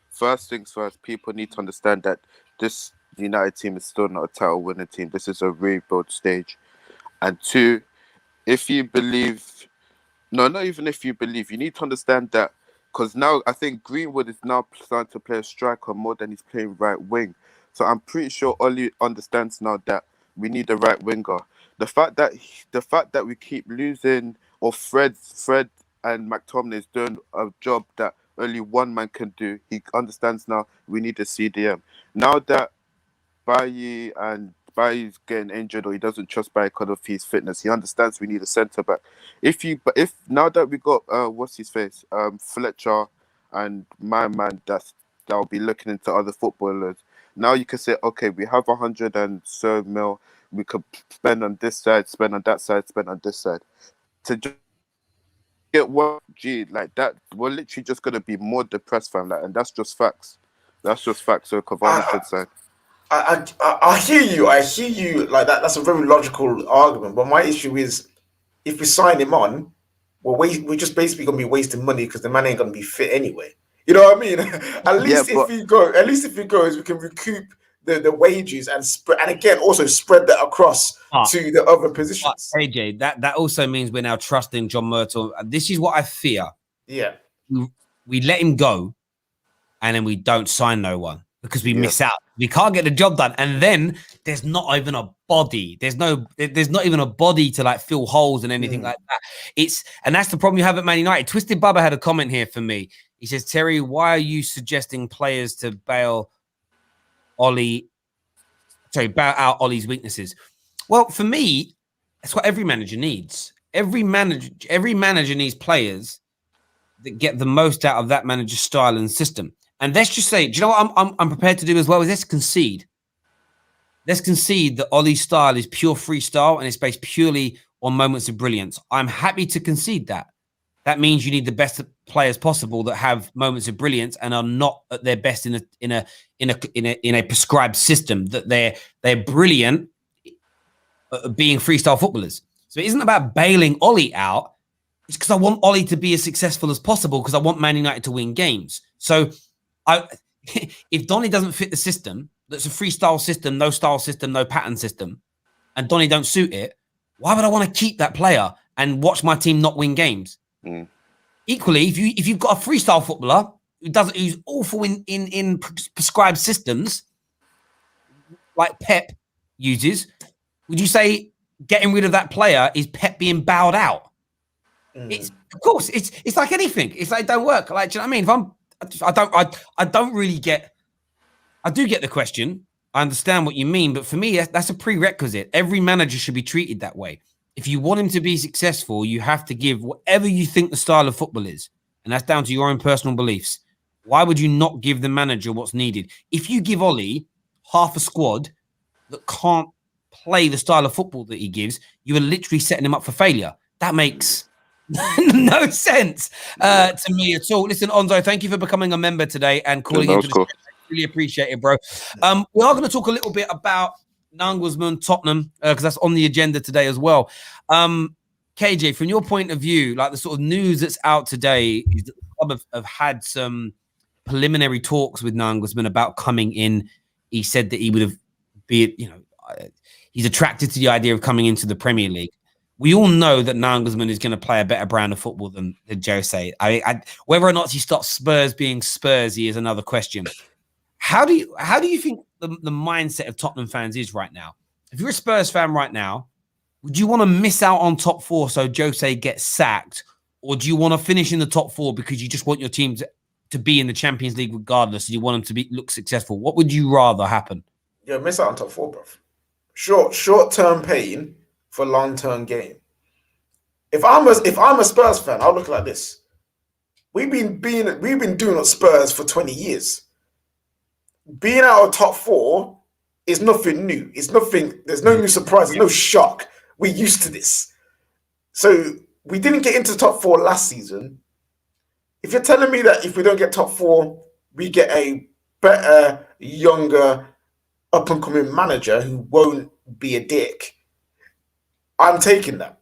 first things first, people need to understand that this United team is still not a title winning team. This is a rebuild stage. And two, if you believe, no, not even if you believe, you need to understand that because now I think Greenwood is now starting to play a striker more than he's playing right wing. So I'm pretty sure Ollie understands now that we need a right winger. The fact that we keep losing, or Fred and McTominay is doing a job that only one man can do. He understands now we need a CDM. Now that Bailly's getting injured or he doesn't trust Bailly because of his fitness, he understands we need a centre back. If now that we got what's his face, Fletcher and my man that'll be looking into other footballers. Now you can say, okay, we have 100 and so mil. We could spend on this side, spend on that side, spend on this side. To just get like that, we're literally just gonna be more depressed, fam. Like, and that's just facts. That's just facts. So Cavani should say. I hear you. I hear you. Like that. That's a very logical argument. But my issue is, if we sign him on, we're just basically gonna be wasting money because the man ain't gonna be fit anyway. You know what I mean? At least if he goes, we can recoup the wages and spread, and again also spread that across to the other positions. AJ, that also means we're now trusting John Myrtle. This is what I fear. Yeah, we let him go, and then we don't sign no one because we miss out. We can't get the job done, and then there's not even a body. There's not even a body to like fill holes and anything like that. And that's the problem you have at Man United. Twisted Bubba had a comment here for me. He says, Terry, why are you suggesting players to bail out Ollie's weaknesses? Well, for me, that's what every manager needs. Every manager needs players that get the most out of that manager's style and system. And let's just say, do you know what I'm prepared to do as well? Is let's concede. Let's concede that Ollie's style is pure freestyle and it's based purely on moments of brilliance. I'm happy to concede that. That means you need the best players possible that have moments of brilliance and are not at their best in a prescribed system. That they're brilliant at being freestyle footballers. So it isn't about bailing Ollie out. It's because I want Ollie to be as successful as possible because I want Man United to win games. So if Donny doesn't fit the system, that's a freestyle system, no style system, no pattern system, and Donny don't suit it, why would I want to keep that player and watch my team not win games? Equally, if you've got a freestyle footballer who's awful in prescribed systems like Pep uses, would you say getting rid of that player is Pep being bowed out? It's of course it's like anything. It's like it don't work. Like, do you know what I mean? I don't really get. I do get the question. I understand what you mean, but for me, that's a prerequisite. Every manager should be treated that way. If you want him to be successful, you have to give whatever you think the style of football is, and that's down to your own personal beliefs. Why would you not give the manager what's needed? If you give Ollie half a squad that can't play the style of football that he gives, you are literally setting him up for failure. That makes no sense to me at all. Listen, Onzo, thank you for becoming a member today and calling into the show. Really appreciate it, bro. We are going to talk a little bit about Naglesmann, Tottenham, because that's on the agenda today as well. KJ, from your point of view, like the sort of news that's out today is that the club have had some preliminary talks with Naglesmann about coming in. He said that he would have he's attracted to the idea of coming into the Premier League. We all know that Naglesmann is going to play a better brand of football than Jose. Whether or not he stops Spurs being Spursy is another question. How do you think the mindset of Tottenham fans is right now? If you're a Spurs fan right now, would you want to miss out on top four so Jose gets sacked, or do you want to finish in the top four because you just want your team to be in the Champions League regardless, and you want them to look successful? What would you rather happen? Yeah, miss out on top four, bro. Short-term pain for long-term gain. If I'm a Spurs fan, I'll look like this. We've been doing at Spurs for 20 years. Being out of top four is nothing new. It's nothing. There's no new surprise. There's no shock. We're used to this. So we didn't get into top four last season. If you're telling me that if we don't get top four, we get a better, younger, up-and-coming manager who won't be a dick, I'm taking that.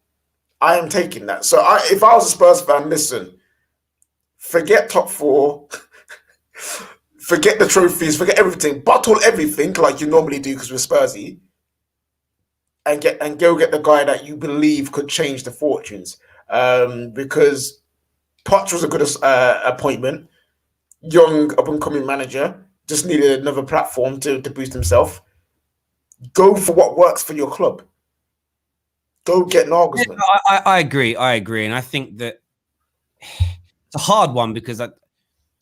I am taking that. So if I was a Spurs fan, listen, forget top four, forget the trophies, forget everything, bottle everything like you normally do because we're Spursy, and go get the guy that you believe could change the fortunes. Because Poch was a good appointment, young up-and-coming manager, just needed another platform to boost himself. Go for what works for your club. Go get Naglesmann. Yeah, I agree, and I think that it's a hard one because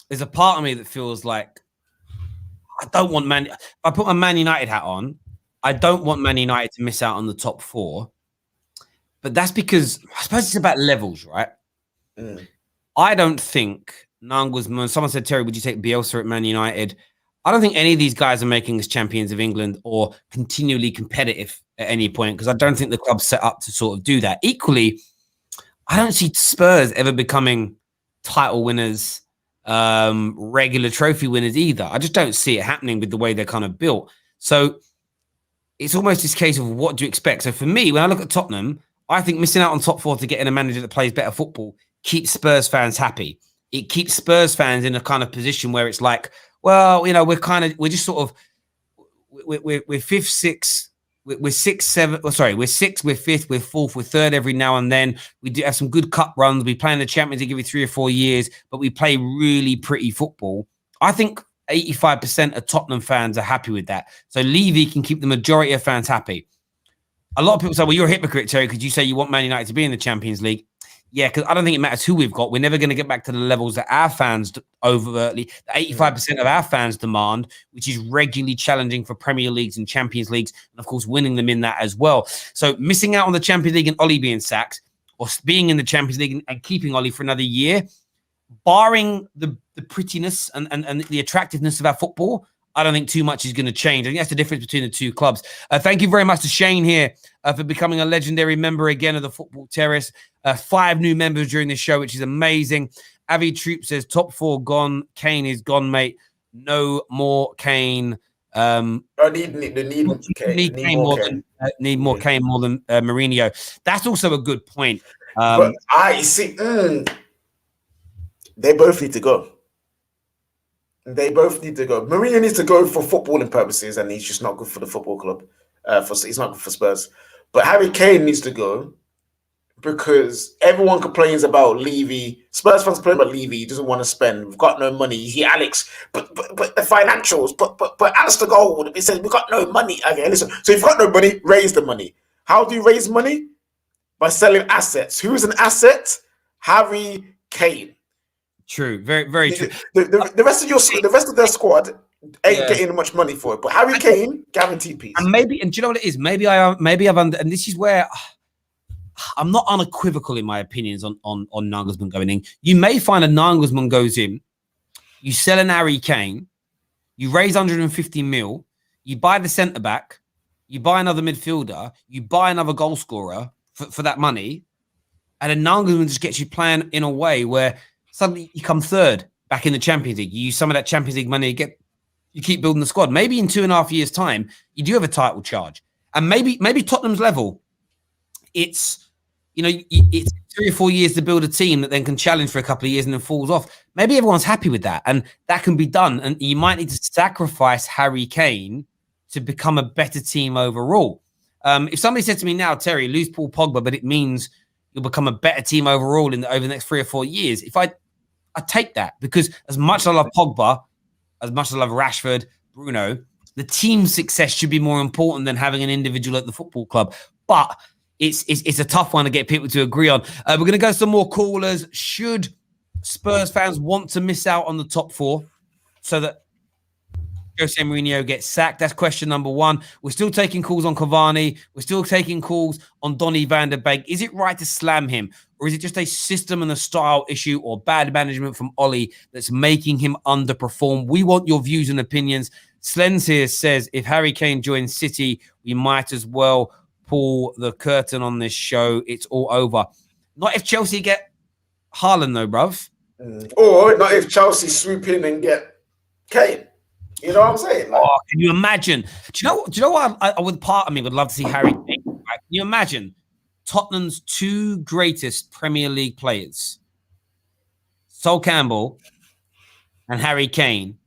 there's a part of me that feels like I don't want if I put my Man United hat on, I don't want Man United to miss out on the top four. But that's because I suppose it's about levels, right? I don't think Naglesmann. Someone said, Terry, would you take Bielsa at Man United? I don't think any of these guys are making us champions of England or continually competitive at any point, because I don't think the club's set up to sort of do that. Equally, I don't see Spurs ever becoming title winners, regular trophy winners either. I just don't see it happening with the way they're kind of built. So it's almost this case of what do you expect? So for me, when I look at Tottenham, I think missing out on top four to get in a manager that plays better football keeps Spurs fans happy. It keeps Spurs fans in a kind of position where it's like, well, you know, we're fifth, sixth, we're sixth, seventh. Oh, sorry, we're sixth, we're fifth, we're fourth, we're third every now and then. We do have some good cup runs. We play in the Champions League every 3 or 4 years, but we play really pretty football. I think 85% of Tottenham fans are happy with that. So Levy can keep the majority of fans happy. A lot of people say, well, you're a hypocrite, Terry, because you say you want Man United to be in the Champions League. Yeah, because I don't think it matters who we've got. We're never going to get back to the levels that our fans overtly, the 85% of our fans demand, which is regularly challenging for Premier Leagues and Champions Leagues, and of course, winning them in that as well. So missing out on the Champions League and Ollie being sacked, or being in the Champions League and keeping Ollie for another year, barring the prettiness and the attractiveness of our football, I don't think too much is going to change. I think that's the difference between the two clubs. Thank you very much to Shane here for becoming a legendary member again of the Football Terrace. 5 new members during this show, which is amazing. Avi Troop says, top 4 gone. Kane is gone, mate. No more Kane. Need more Kane more than Mourinho. That's also a good point. But I see, they both need to go. They both need to go. Mourinho needs to go for footballing purposes, and he's just not good for the football club. He's not good for Spurs. But Harry Kane needs to go because everyone complains about Levy. Spurs fans complain about Levy. He doesn't want to spend. We've got no money. He Alex, but the financials. But Alistair Gold, he says we've got no money. Okay, listen. So if you've got no money, raise the money. How do you raise money? By selling assets. Who's an asset? Harry Kane. True, very, very true. The rest of their squad ain't getting much money for it, but Harry Kane guaranteed piece. And do you know what it is? Maybe I've and this is where I'm not unequivocal in my opinions on Nagelsmann going in. You may find a Nagelsmann goes in, you sell an Harry Kane, you raise 150 mil, you buy the centre back, you buy another midfielder, you buy another goal scorer for that money, and then Nagelsmann just gets you playing in a way where suddenly you come third back in the Champions League. You use some of that Champions League money, you keep building the squad. Maybe in 2.5 years' time, you do have a title charge. And maybe Tottenham's level, it's 3 or 4 years to build a team that then can challenge for a couple of years and then falls off. Maybe everyone's happy with that. And that can be done. And you might need to sacrifice Harry Kane to become a better team overall. If somebody said to me now, Terry, lose Paul Pogba, but it means you'll become a better team overall over the next 3 or 4 years. If I take that, because as much as I love Pogba, as much as I love Rashford, Bruno, the team success should be more important than having an individual at the football club. But it's a tough one to get people to agree on. We're going to go some more callers. Should Spurs fans want to miss out on the top 4 so that Jose Mourinho gets sacked? That's question number 1. We're still taking calls on Cavani. We're still taking calls on Donny van der Beek. Is it right to slam him? Or is it just a system and a style issue or bad management from Ollie that's making him underperform? We want your views and opinions. Slens here says, if Harry Kane joins City, we might as well pull the curtain on this show. It's all over. Not if Chelsea get Haaland though, bruv. Or not if Chelsea swoop in and get Kane. You know what I'm saying? Like, can you imagine? Do you know what? I would part of me would love to see Harry Kane. Right? Can you imagine Tottenham's 2 greatest Premier League players, Sol Campbell and Harry Kane,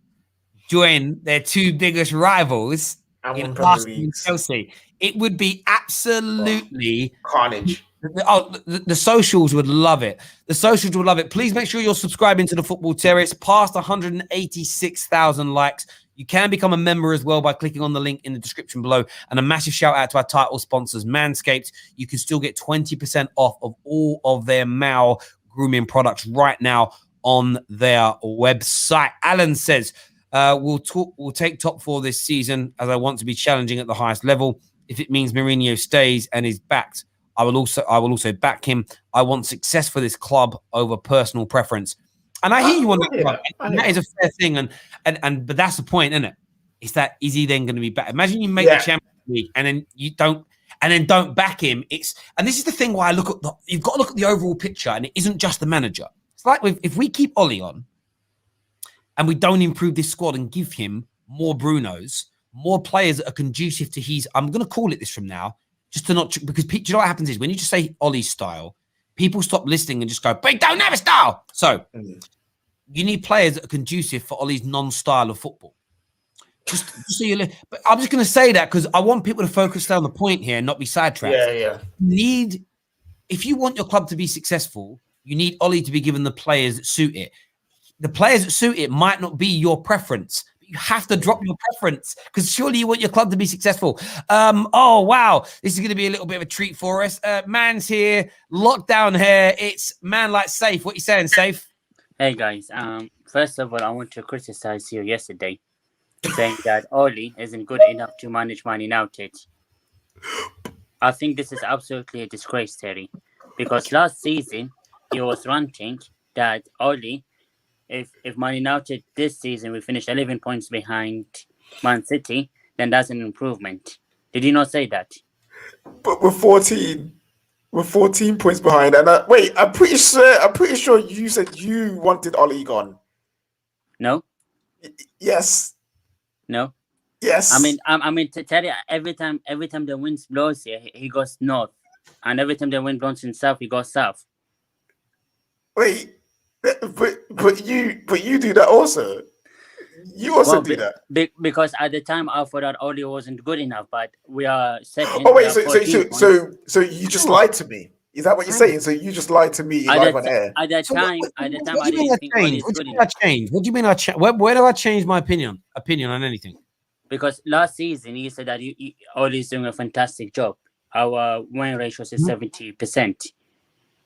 join their 2 biggest rivals in Arsenal and Chelsea? It would be absolutely carnage. The socials would love it. The socials would love it. Please make sure you're subscribing to the Football Terrace. Past 186,000 likes. You can become a member as well by clicking on the link in the description below. And a massive shout out to our title sponsors, Manscaped. You can still get 20% off of all of their male grooming products right now on their website. Alan says, we'll take top 4 this season as I want to be challenging at the highest level. If it means Mourinho stays and is backed, I will also back him. I want success for this club over personal preference. And I hear you on that. That is a fair thing. But that's the point, isn't it? Is that is he then going to be back? Imagine you make the Champions League and then you don't back him. And this is the thing why I you've got to look at the overall picture, and it isn't just the manager. It's like if we keep Ollie on and we don't improve this squad and give him more Brunos, more players that are conducive to I'm going to call it this from now, just to not, because do you know what happens is when you just say Ollie's style, people stop listening and just go, but he don't have a style. So you need players that are conducive for Ollie's non-style of football. Just so you but I'm just going to say that because I want people to focus on the point here and not be sidetracked. If you want your club to be successful, you need Ollie to be given the players that suit it. The players that suit it might not be your preference. You have to drop your preference because surely you want your club to be successful. Oh, wow. This is going to be a little bit of a treat for us. Man's here, lockdown here. It's man like Safe. What you saying, Safe? Hey, guys. First of all, I want to criticize you yesterday, saying that Oli isn't good enough to manage Man United. I think this is absolutely a disgrace, Terry, because last season he was ranting that Oli, if Man United this season we finish 11 points behind Man City, then that's an improvement. Did you not say that? But we're 14 points behind. And I'm pretty sure you said you wanted Ollie gone. No. Yes. No. Yes. I mean, Terry. Every time the wind blows here, he goes north, and every time the wind blows in south, he goes south. Wait. But you do that also. You also Well, do that. because at the time I thought that Oli wasn't good enough, but we are second. Oh we wait, are 14 points. so you just lied to me? Is that what you're saying? So you just lied to me At live that, on air? at that So time, what I do you mean didn't I think Oli changed? is What do good you mean I enough. changed? What do you mean I changed? Where do I change my opinion on anything? Because last season you said that Oli is doing a fantastic job. Our win ratio is 70%,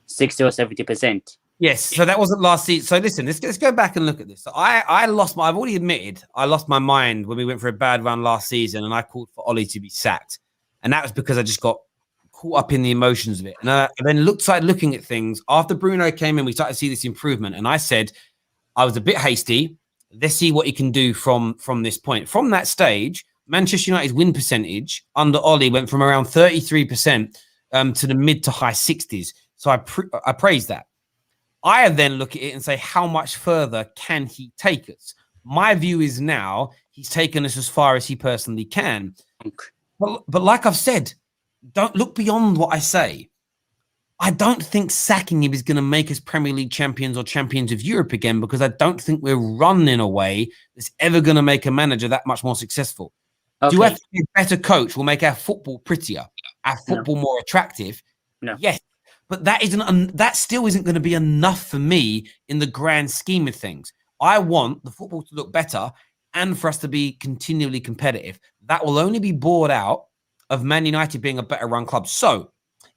60 or 70%. Yes, so that wasn't last season. So listen, let's go back and look at this. So I've already admitted I lost my mind when we went for a bad run last season, and I called for Ollie to be sacked, and that was because I just got caught up in the emotions of it. And I then started looking at things after Bruno came in. We started to see this improvement, and I said I was a bit hasty. Let's see what he can do from this point. From that stage, Manchester United's win percentage under Ollie went from around 33% to the mid to high 60s. So I praise that. I then look at it and say, how much further can he take us? My view is now he's taken us as far as he personally can. But like I've said, don't look beyond what I say. I don't think sacking him is going to make us Premier League champions or champions of Europe again, because I don't think we're run in a way that's ever going to make a manager that much more successful. Okay. Do I think a better coach will make our football prettier, our football more attractive? No. Yes. But that still isn't going to be enough for me in the grand scheme of things. I want the football to look better and for us to be continually competitive. That will only be bought out of Man United being a better run club. So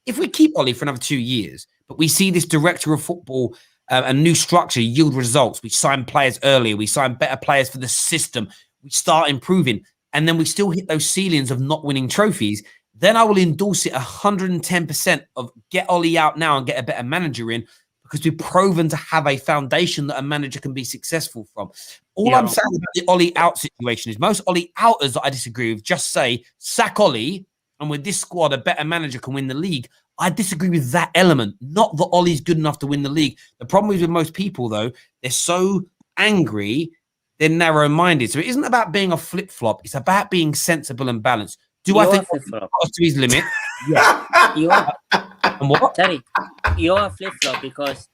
if we keep Ollie for another 2 years, but we see this director of football, a new structure yield results, we sign players earlier, we sign better players for the system, we start improving, and then we still hit those ceilings of not winning trophies, then I will endorse it 110% of get Ollie out now and get a better manager in, because we've proven to have a foundation that a manager can be successful from. All I'm saying about the Ollie out situation is most Ollie outers that I disagree with just say, sack Ollie, and with this squad, a better manager can win the league. I disagree with that element, not that Ollie's good enough to win the league. The problem is with most people, though, they're so angry, they're narrow-minded. So it isn't about being a flip-flop. It's about being sensible and balanced. Do I think Ollie's got to his limit? Yeah. You are. And what? Terry, you're a flip-flop because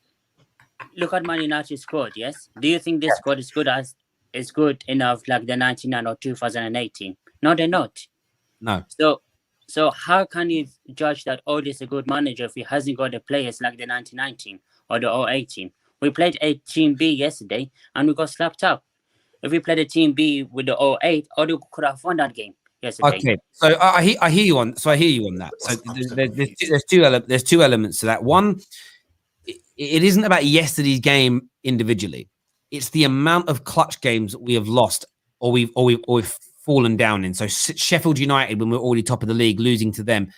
look at Man United squad, yes? Do you think this squad is good enough like the 99 or 2018? No, they're not. No. So how can you judge that Oli is a good manager if he hasn't got the players like the 1919 or the 018? We played a Team B yesterday and we got slapped up. If we played a Team B with the 08, Oli could have won that game yesterday. Okay, so I hear you on. So I hear you on that. So there's two elements to that. One, it isn't about yesterday's game individually. It's the amount of clutch games that we have lost or we've fallen down in. So Sheffield United, when we're already top of the league, losing to them,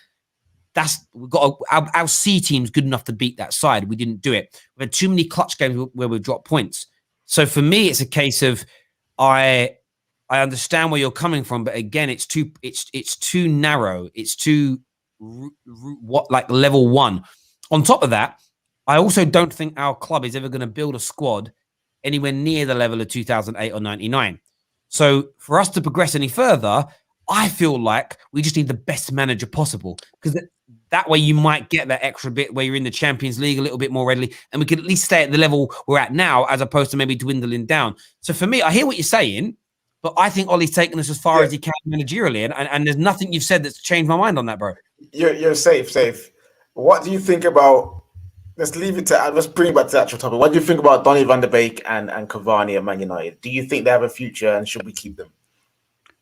we've got our C team's good enough to beat that side. We didn't do it. We had too many clutch games where we've dropped points. So for me, it's a case of I understand where you're coming from, but again, it's too narrow. It's too like level one. On top of that, I also don't think our club is ever going to build a squad anywhere near the level of 2008 or 99. So for us to progress any further, I feel like we just need the best manager possible, because that way you might get that extra bit where you're in the Champions League a little bit more readily, and we can at least stay at the level we're at now as opposed to maybe dwindling down. So for me, I hear what you're saying, but I think Ollie's taken us as far as he can managerially, and there's nothing you've said that's changed my mind on that, bro. You're safe. What do you think about? Let's leave it to. Let's bring it back to the actual topic. What do you think about Donny van de Beek and Cavani at Man United? Do you think they have a future, and should we keep them?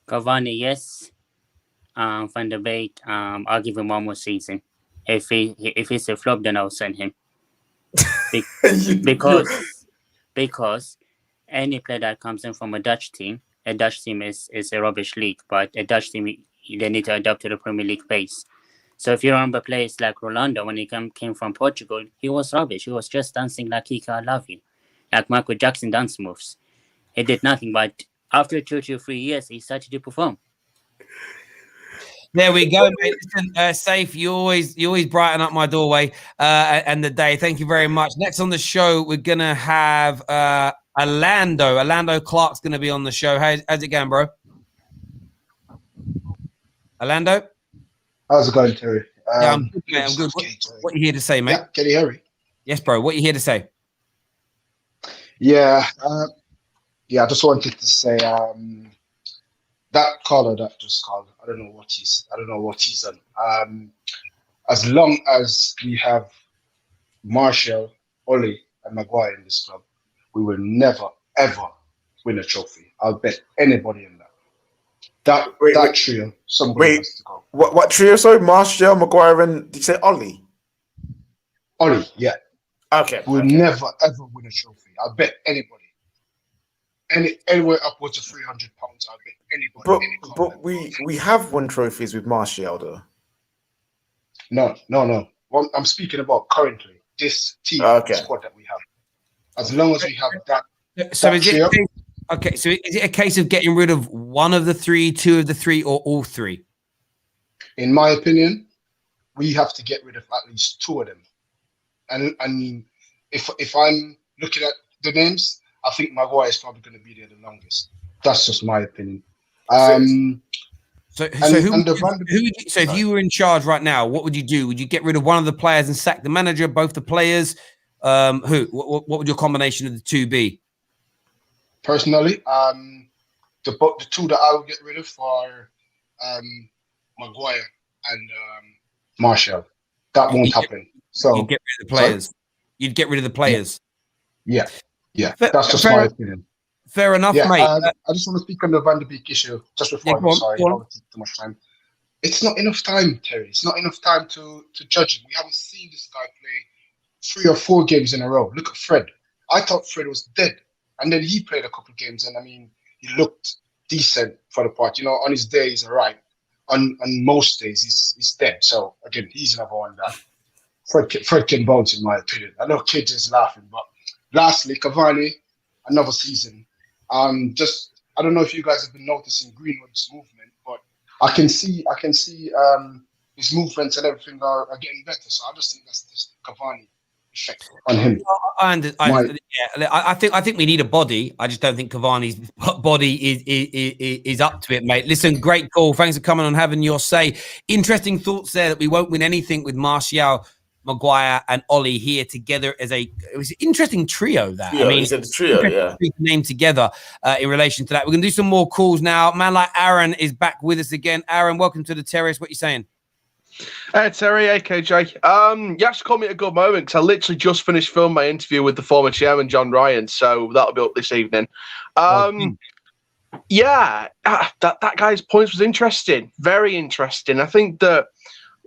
Cavani, yes. Van de Beek, I'll give him one more season. If it's a flop, then I'll send him. Because any player that comes in from a Dutch team is a rubbish league, but a Dutch team, they need to adapt to the Premier League pace. So if you remember players like Rolando, when he came from Portugal, he was rubbish. He was just dancing like Kika, I love you. Like Michael Jackson dance moves. He did nothing, but after 2 to 3 years, he started to perform. There we go, mate. Listen, Safe, you always brighten up my doorway and the day. Thank you very much. Next on the show, we're going to have Orlando. Orlando Clark's going to be on the show. How's it going, bro? Orlando? How's it going, Terry? Yeah, I'm good, mate. I'm good. What are you here to say, mate? Yeah, can you hear me? Yes, bro. What are you here to say? Yeah. Yeah, I just wanted to say that caller that just called. I don't know what he's on. As long as we have Martial, Oli, and Maguire in this club, we will never ever win a trophy. I'll bet anybody in that. That trio, somebody has to go. What trio? Sorry, Martial, Maguire, and did you say Ollie? Oli, yeah. Okay. We'll never ever win a trophy. I'll bet anybody. Anywhere upwards of £300, I'll bet anybody. But we have won trophies with Martial though. No. Well, I'm speaking about currently this team squad that we have. As long as we have that. So is it okay? So is it a case of getting rid of one of the three, two of the three, or all three? In my opinion, we have to get rid of at least two of them. And I mean, if I'm looking at the names, I think Maguire is probably going to be there the longest. That's just my opinion. So if you were in charge right now, what would you do? Would you get rid of one of the players and sack the manager, both the players? Who? What would your combination of the two be? Personally, the two that I would get rid of are Maguire and Martial. That won't happen. So you'd get rid of the players. Sorry? You'd get rid of the players. Yeah. That's just my opinion. Fair enough, mate. I just want to speak on the Van de Beek issue just before I don't take too much time. It's not enough time, Terry. It's not enough time to judge him. We haven't seen this guy play 3 or 4 games in a row. Look at Fred. I thought Fred was dead. And then he played a couple of games, and I mean, he looked decent for the part. You know, on his day, he's all right. On most days, he's dead. So, again, he's another one that Fred can bounce, in my opinion. I know kids is laughing, but lastly, Cavani, another season. I don't know if you guys have been noticing Greenwood's movement, but I can see his movements and everything are getting better. So I just think that's just Cavani effect on him. I think we need a body. I just don't think Cavani's body is up to it, mate. Listen, great call. Thanks for coming on, having your say. Interesting thoughts there that we won't win anything with Martial, Maguire, and Ollie here together it was an interesting trio. That I mean, it's a trio, name together in relation to that. We're gonna do some more calls now. Man like Aaron is back with us again. Aaron, welcome to the Terrace. What are you saying? Hey Terry, hey KJ. You actually called me at a good moment because I literally just finished filming my interview with the former chairman John Ryan, so that'll be up this evening. That guy's points was interesting, very interesting. I think that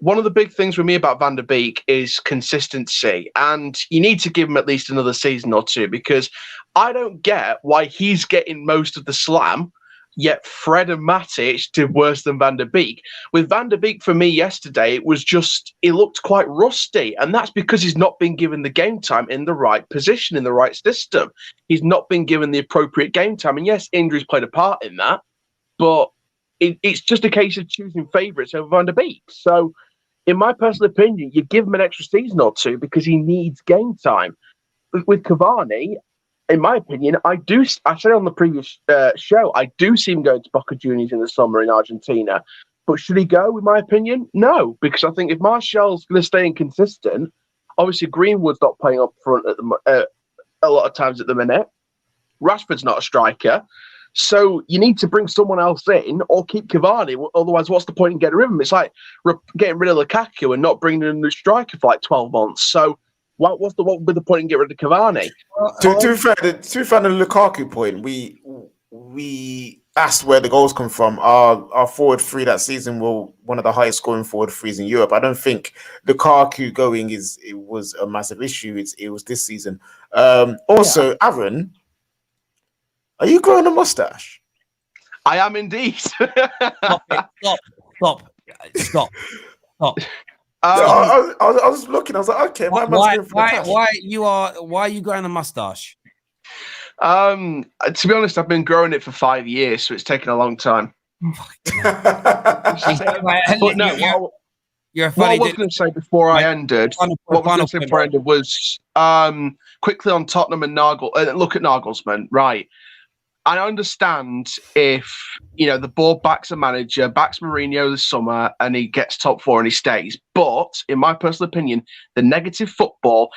one of the big things with me about Van der Beek is consistency, and you need to give him at least another season or two, because I don't get why he's getting most of the slam, yet Fred and Matic did worse than Van der Beek. With Van der Beek, for me yesterday, it was just, he looked quite rusty, and that's because he's not been given the game time in the right position, in the right system. He's not been given the appropriate game time, and yes, injuries played a part in that, but it's just a case of choosing favourites over Van der Beek. So, in my personal opinion, you give him an extra season or two because he needs game time. With Cavani, in my opinion, I said on the previous show, I do see him going to Boca Juniors in the summer in Argentina. But should he go, in my opinion? No, because I think if Martial's going to stay inconsistent, obviously Greenwood's not playing up front a lot of times at the minute. Rashford's not a striker. So you need to bring someone else in or keep Cavani. Otherwise, what's the point in getting rid of him? It's like getting rid of Lukaku and not bringing in a new striker for like 12 months. So what would be the point in getting rid of Cavani? To be fair, the Lukaku point, we asked where the goals come from. Our forward three that season were one of the highest scoring forward threes in Europe. I don't think Lukaku going was a massive issue. It was this season. Aaron, are you growing a mustache? I am indeed. Stop. I was looking. I was like, okay, why are you growing a mustache? To be honest, I've been growing it for 5 years, so it's taken a long time. But no, you're what I was going to say before I ended, was quickly on Tottenham and look at Naglesmann, right? I understand if, the board backs a manager, backs Mourinho this summer, and he gets top 4 and he stays. But, in my personal opinion, the negative football,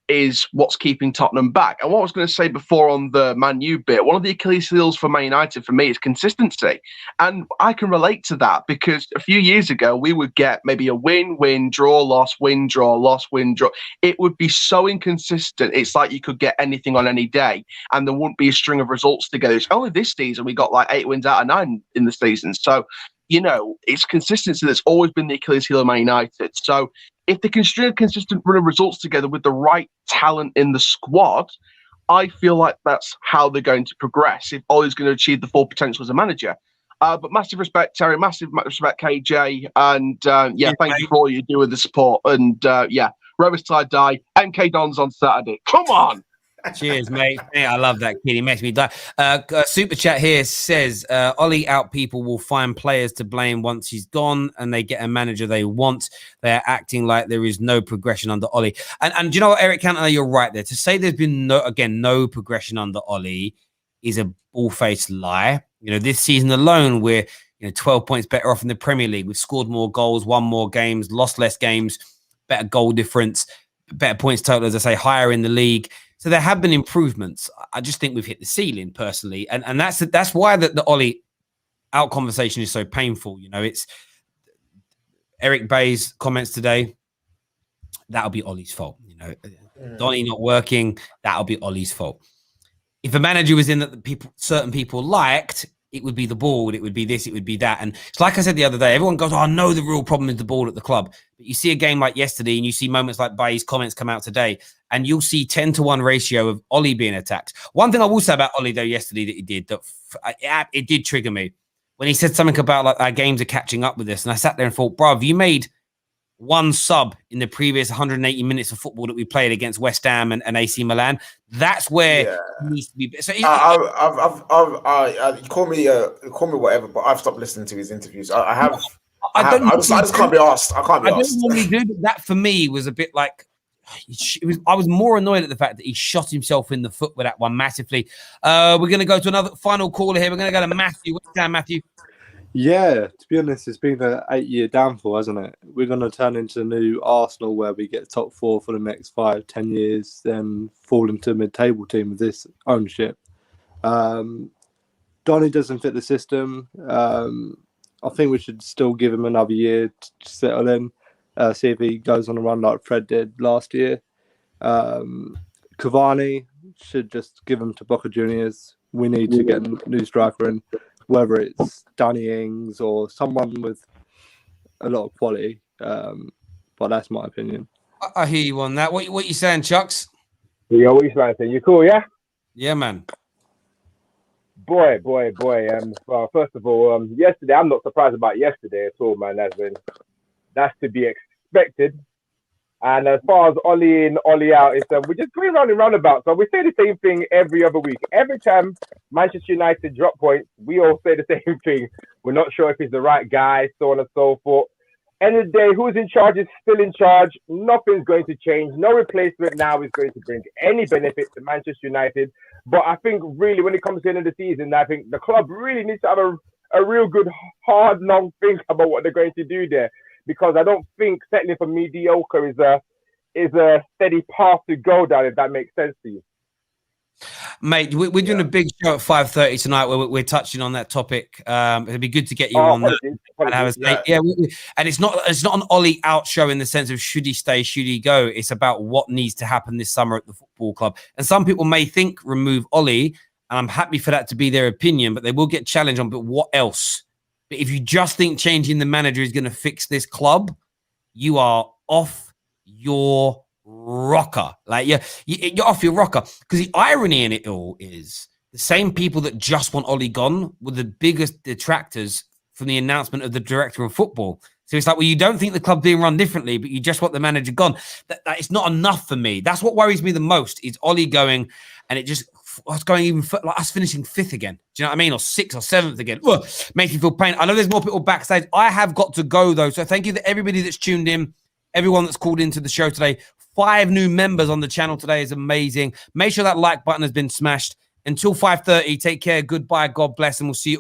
is what's keeping Tottenham back. And what I was going to say before on the Man U bit, one of the Achilles heels for Man United for me is consistency. And I can relate to that because a few years ago, we would get maybe a win, draw, loss, win, draw, loss, win, draw. It would be so inconsistent. It's like you could get anything on any day and there wouldn't be a string of results together. It's only this season we got like 8 wins out of 9 in the season. So, you know, it's consistency that's always been the Achilles heel of Man United. So if they can string a consistent run of results together with the right talent in the squad, I feel like that's how they're going to progress if Ollie's going to achieve the full potential as a manager. But massive respect, Terry. Massive respect, KJ. And thank you for all you do with the support. And Rubbish Till I Die. MK Dons on Saturday. Come on. Cheers, mate. Yeah, I love that kid. He makes me die. Super chat here says, Ollie out people will find players to blame once he's gone and they get a manager they want. They're acting like there is no progression under Ollie. And do you know what, Eric Cantona, you're right there. To say there's been no progression under Ollie is a bull-faced lie. You know, this season alone, we're 12 points better off in the Premier League. We've scored more goals, won more games, lost less games, better goal difference, better points total, as I say, higher in the league. So there have been improvements. I just think we've hit the ceiling personally. And that's why the Ollie out conversation is so painful. You know, it's Eric Bay's comments today. That'll be Ollie's fault. You know, Donny not working. That'll be Ollie's fault. If a manager was in that certain people liked, it would be the ball, it would be this, it would be that. And it's like I said the other day, everyone goes, I know the real problem is the ball at the club. But you see a game like yesterday and you see moments like Bay's comments come out today and you'll see 10-1 ratio of Ollie being attacked. One thing I will say about Ollie, though, yesterday that he did, that it did trigger me when he said something about like our games are catching up with us. And I sat there and thought, bruv, you made one sub in the previous 180 minutes of football that we played against West Ham and AC Milan. That's where it needs to be. So you call me whatever, but I've stopped listening to his interviews. I just can't be asked. I can't be asked. I don't normally do, but that for me was a bit like I was more annoyed at the fact that he shot himself in the foot with that one massively. We're going to go to another final caller here. We're going to go to Matthew. What's down, Matthew? Yeah, to be honest, it's been an 8-year downfall, hasn't it? We're going to turn into new Arsenal where we get top 4 for the next 5-10 years, then fall into a mid-table team with this ownership. Donny doesn't fit the system. I think we should still give him another year to settle in, see if he goes on a run like Fred did last year. Cavani should just give him to Boca Juniors. We need to get a new striker in, whether it's Danny Ings or someone with a lot of quality. But that's my opinion. I hear you on that. What you saying, Chucks? Yo, what you saying? You cool, yeah? Yeah, man. Boy. Well, first of all, yesterday, I'm not surprised about yesterday at all, man. That's to be expected. And as far as Ollie in, Ollie out, it's we're just going round and roundabout. So we say the same thing every other week. Every time Manchester United drop points, we all say the same thing. We're not sure if he's the right guy, so on and so forth. End of the day, who's in charge is still in charge. Nothing's going to change. No replacement now is going to bring any benefit to Manchester United. But I think really when it comes to the end of the season, I think the club really needs to have a real good, hard, long think about what they're going to do there. Because I don't think settling for mediocre is a steady path to go down, if that makes sense to you. Mate, we're doing a big show at 5:30 tonight where we're touching on that topic. It'd be good to get you on that. And it's not an Ollie out show in the sense of should he stay, should he go. It's about what needs to happen this summer at the football club. And some people may think remove Ollie, and I'm happy for that to be their opinion, but they will get challenged on, but what else? But if you just think changing the manager is going to fix this club, you are off your rocker. Like you're off your rocker. Because the irony in it all is the same people that just want Ollie gone were the biggest detractors from the announcement of the director of football. So it's like, well, you don't think the club being run differently, but you just want the manager gone. That it's not enough for me. That's what worries me the most is Ollie going, and it just us going even like us finishing 5th again. Do you know what I mean? Or 6th or 7th again. Ugh, makes me feel pain. I know there's more people backstage. I have got to go though. So thank you to everybody that's tuned in, everyone that's called into the show today. 5 new members on the channel today is amazing. Make sure that like button has been smashed. Until 5:30, take care. Goodbye. God bless. And we'll see you all.